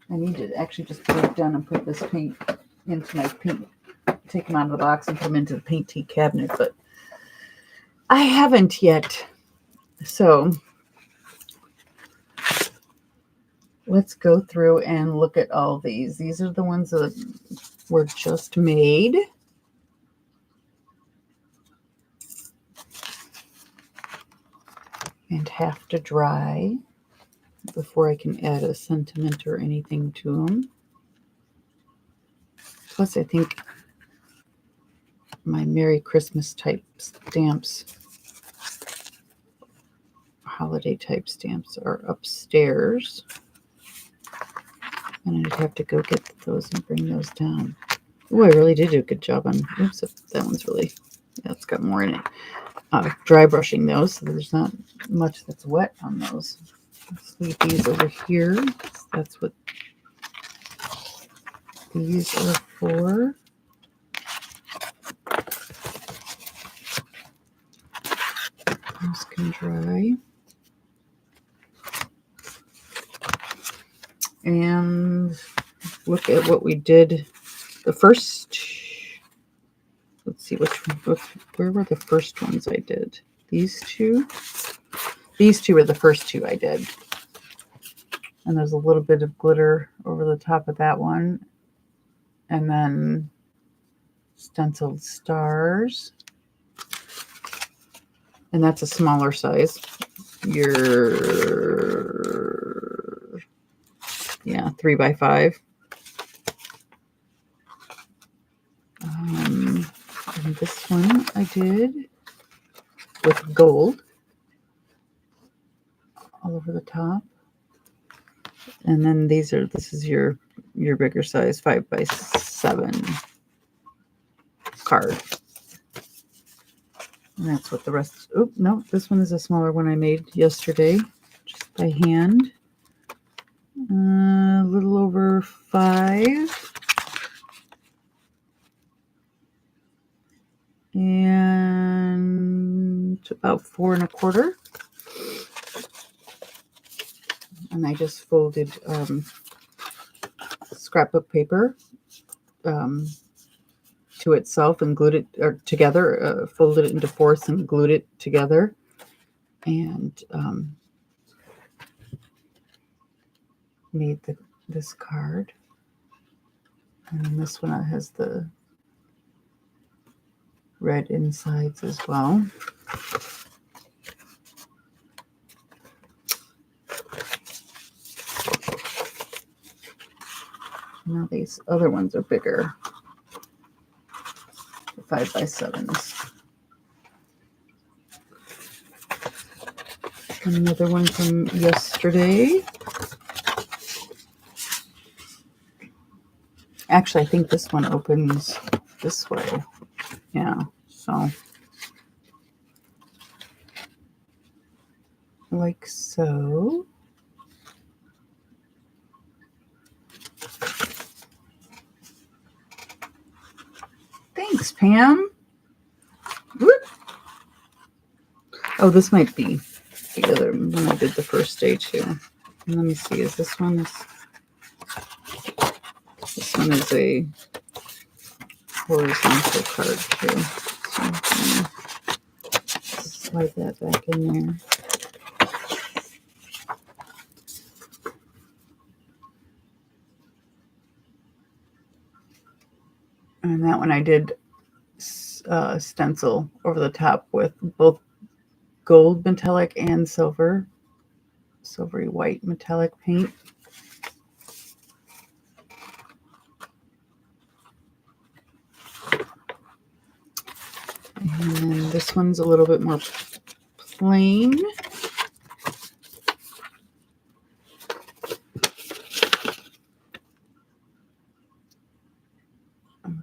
I need to actually just put it down and put this paint into my paint. Take them out of the box and put them into the paint tea cabinet, but I haven't yet. So let's go through and look at all these. These are the ones that were just made. And have to dry before I can add a sentiment or anything to them. Plus, I think my Merry Christmas type stamps, holiday type stamps, are upstairs. And I'd have to go get those and bring those down. Oh, I really did do a good job on, oops, that one's really, yeah, it's got more in it. Dry brushing those, so there's not much that's wet on those. Let's leave these over here. That's what these are for. Those can dry. And look at what we did. The first, let's see, where were the first ones I did? These two? These two were the first two I did. And there's a little bit of glitter over the top of that one. And then stenciled stars. And that's a smaller size. Yeah, 3x5. And this one I did with gold all over the top. And then this is your bigger size 5x7 card. And that's what the rest, oh, no, this one is a smaller one I made yesterday, just by hand. A little over 5. And about 4 1/4. And I just folded scrapbook paper to itself and glued it together, folded it into fourths and glued it together. And made this card. And then this one has the red insides as well. Now these other ones are bigger, the 5x7s. Another one from yesterday. Actually, I think this one opens this way. Yeah, so like so. Thanks, Pam. Whoop. Oh, this might be the other one I did the first day too. Let me see, is this one is a horizontal card too. So I'm gonna slide that back in there. And that one I did stencil over the top with both gold metallic and silvery white metallic paint. And then this one's a little bit more plain.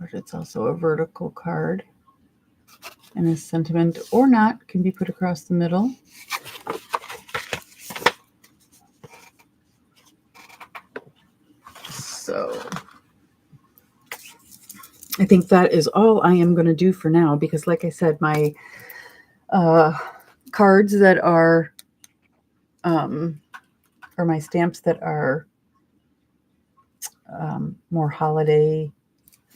But it's also a vertical card. And a sentiment or not can be put across the middle. So I think that is all I am going to do for now, because like I said, my cards that are, or my stamps that are more holiday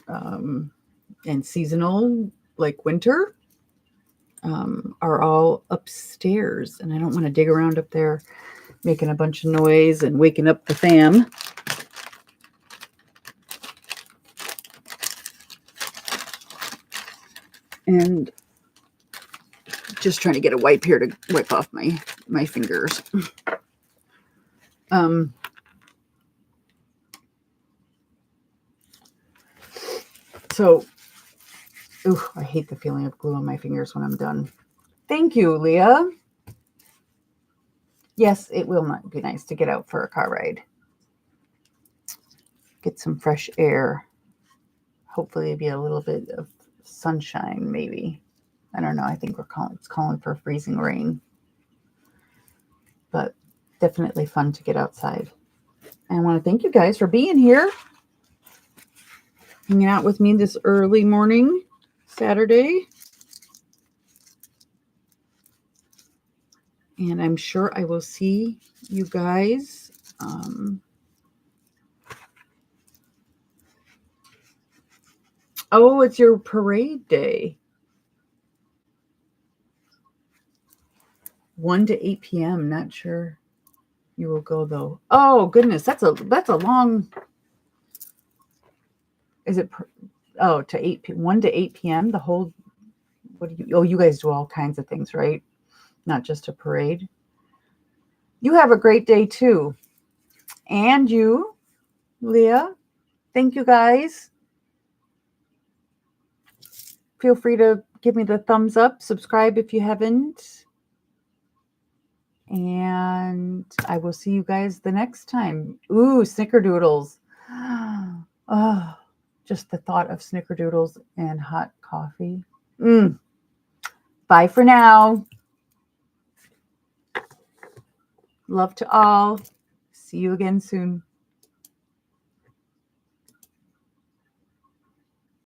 and seasonal, like winter, are all upstairs, and I don't want to dig around up there making a bunch of noise and waking up the fam. And just trying to get a wipe here to wipe off my fingers. So, I hate the feeling of glue on my fingers when I'm done. Thank you, Leah. Yes, it will not be nice to get out for a car ride. Get some fresh air. Hopefully be a little bit of sunshine, maybe. I don't know. I think it's calling for freezing rain. But definitely fun to get outside. And I want to thank you guys for being here. Hanging out with me this early morning, Saturday. And I'm sure I will see you guys oh, it's your parade day. 1 to 8 p.m. Not sure you will go though. Oh goodness, that's a long. Is it? To 1 to 8 p.m. The whole. What do you? Oh, you guys do all kinds of things, right? Not just a parade. You have a great day too. And you, Leah. Thank you guys. Feel free to give me the thumbs up. Subscribe if you haven't. And I will see you guys the next time. Ooh, snickerdoodles. Oh, just the thought of snickerdoodles and hot coffee. Bye for now. Love to all. See you again soon.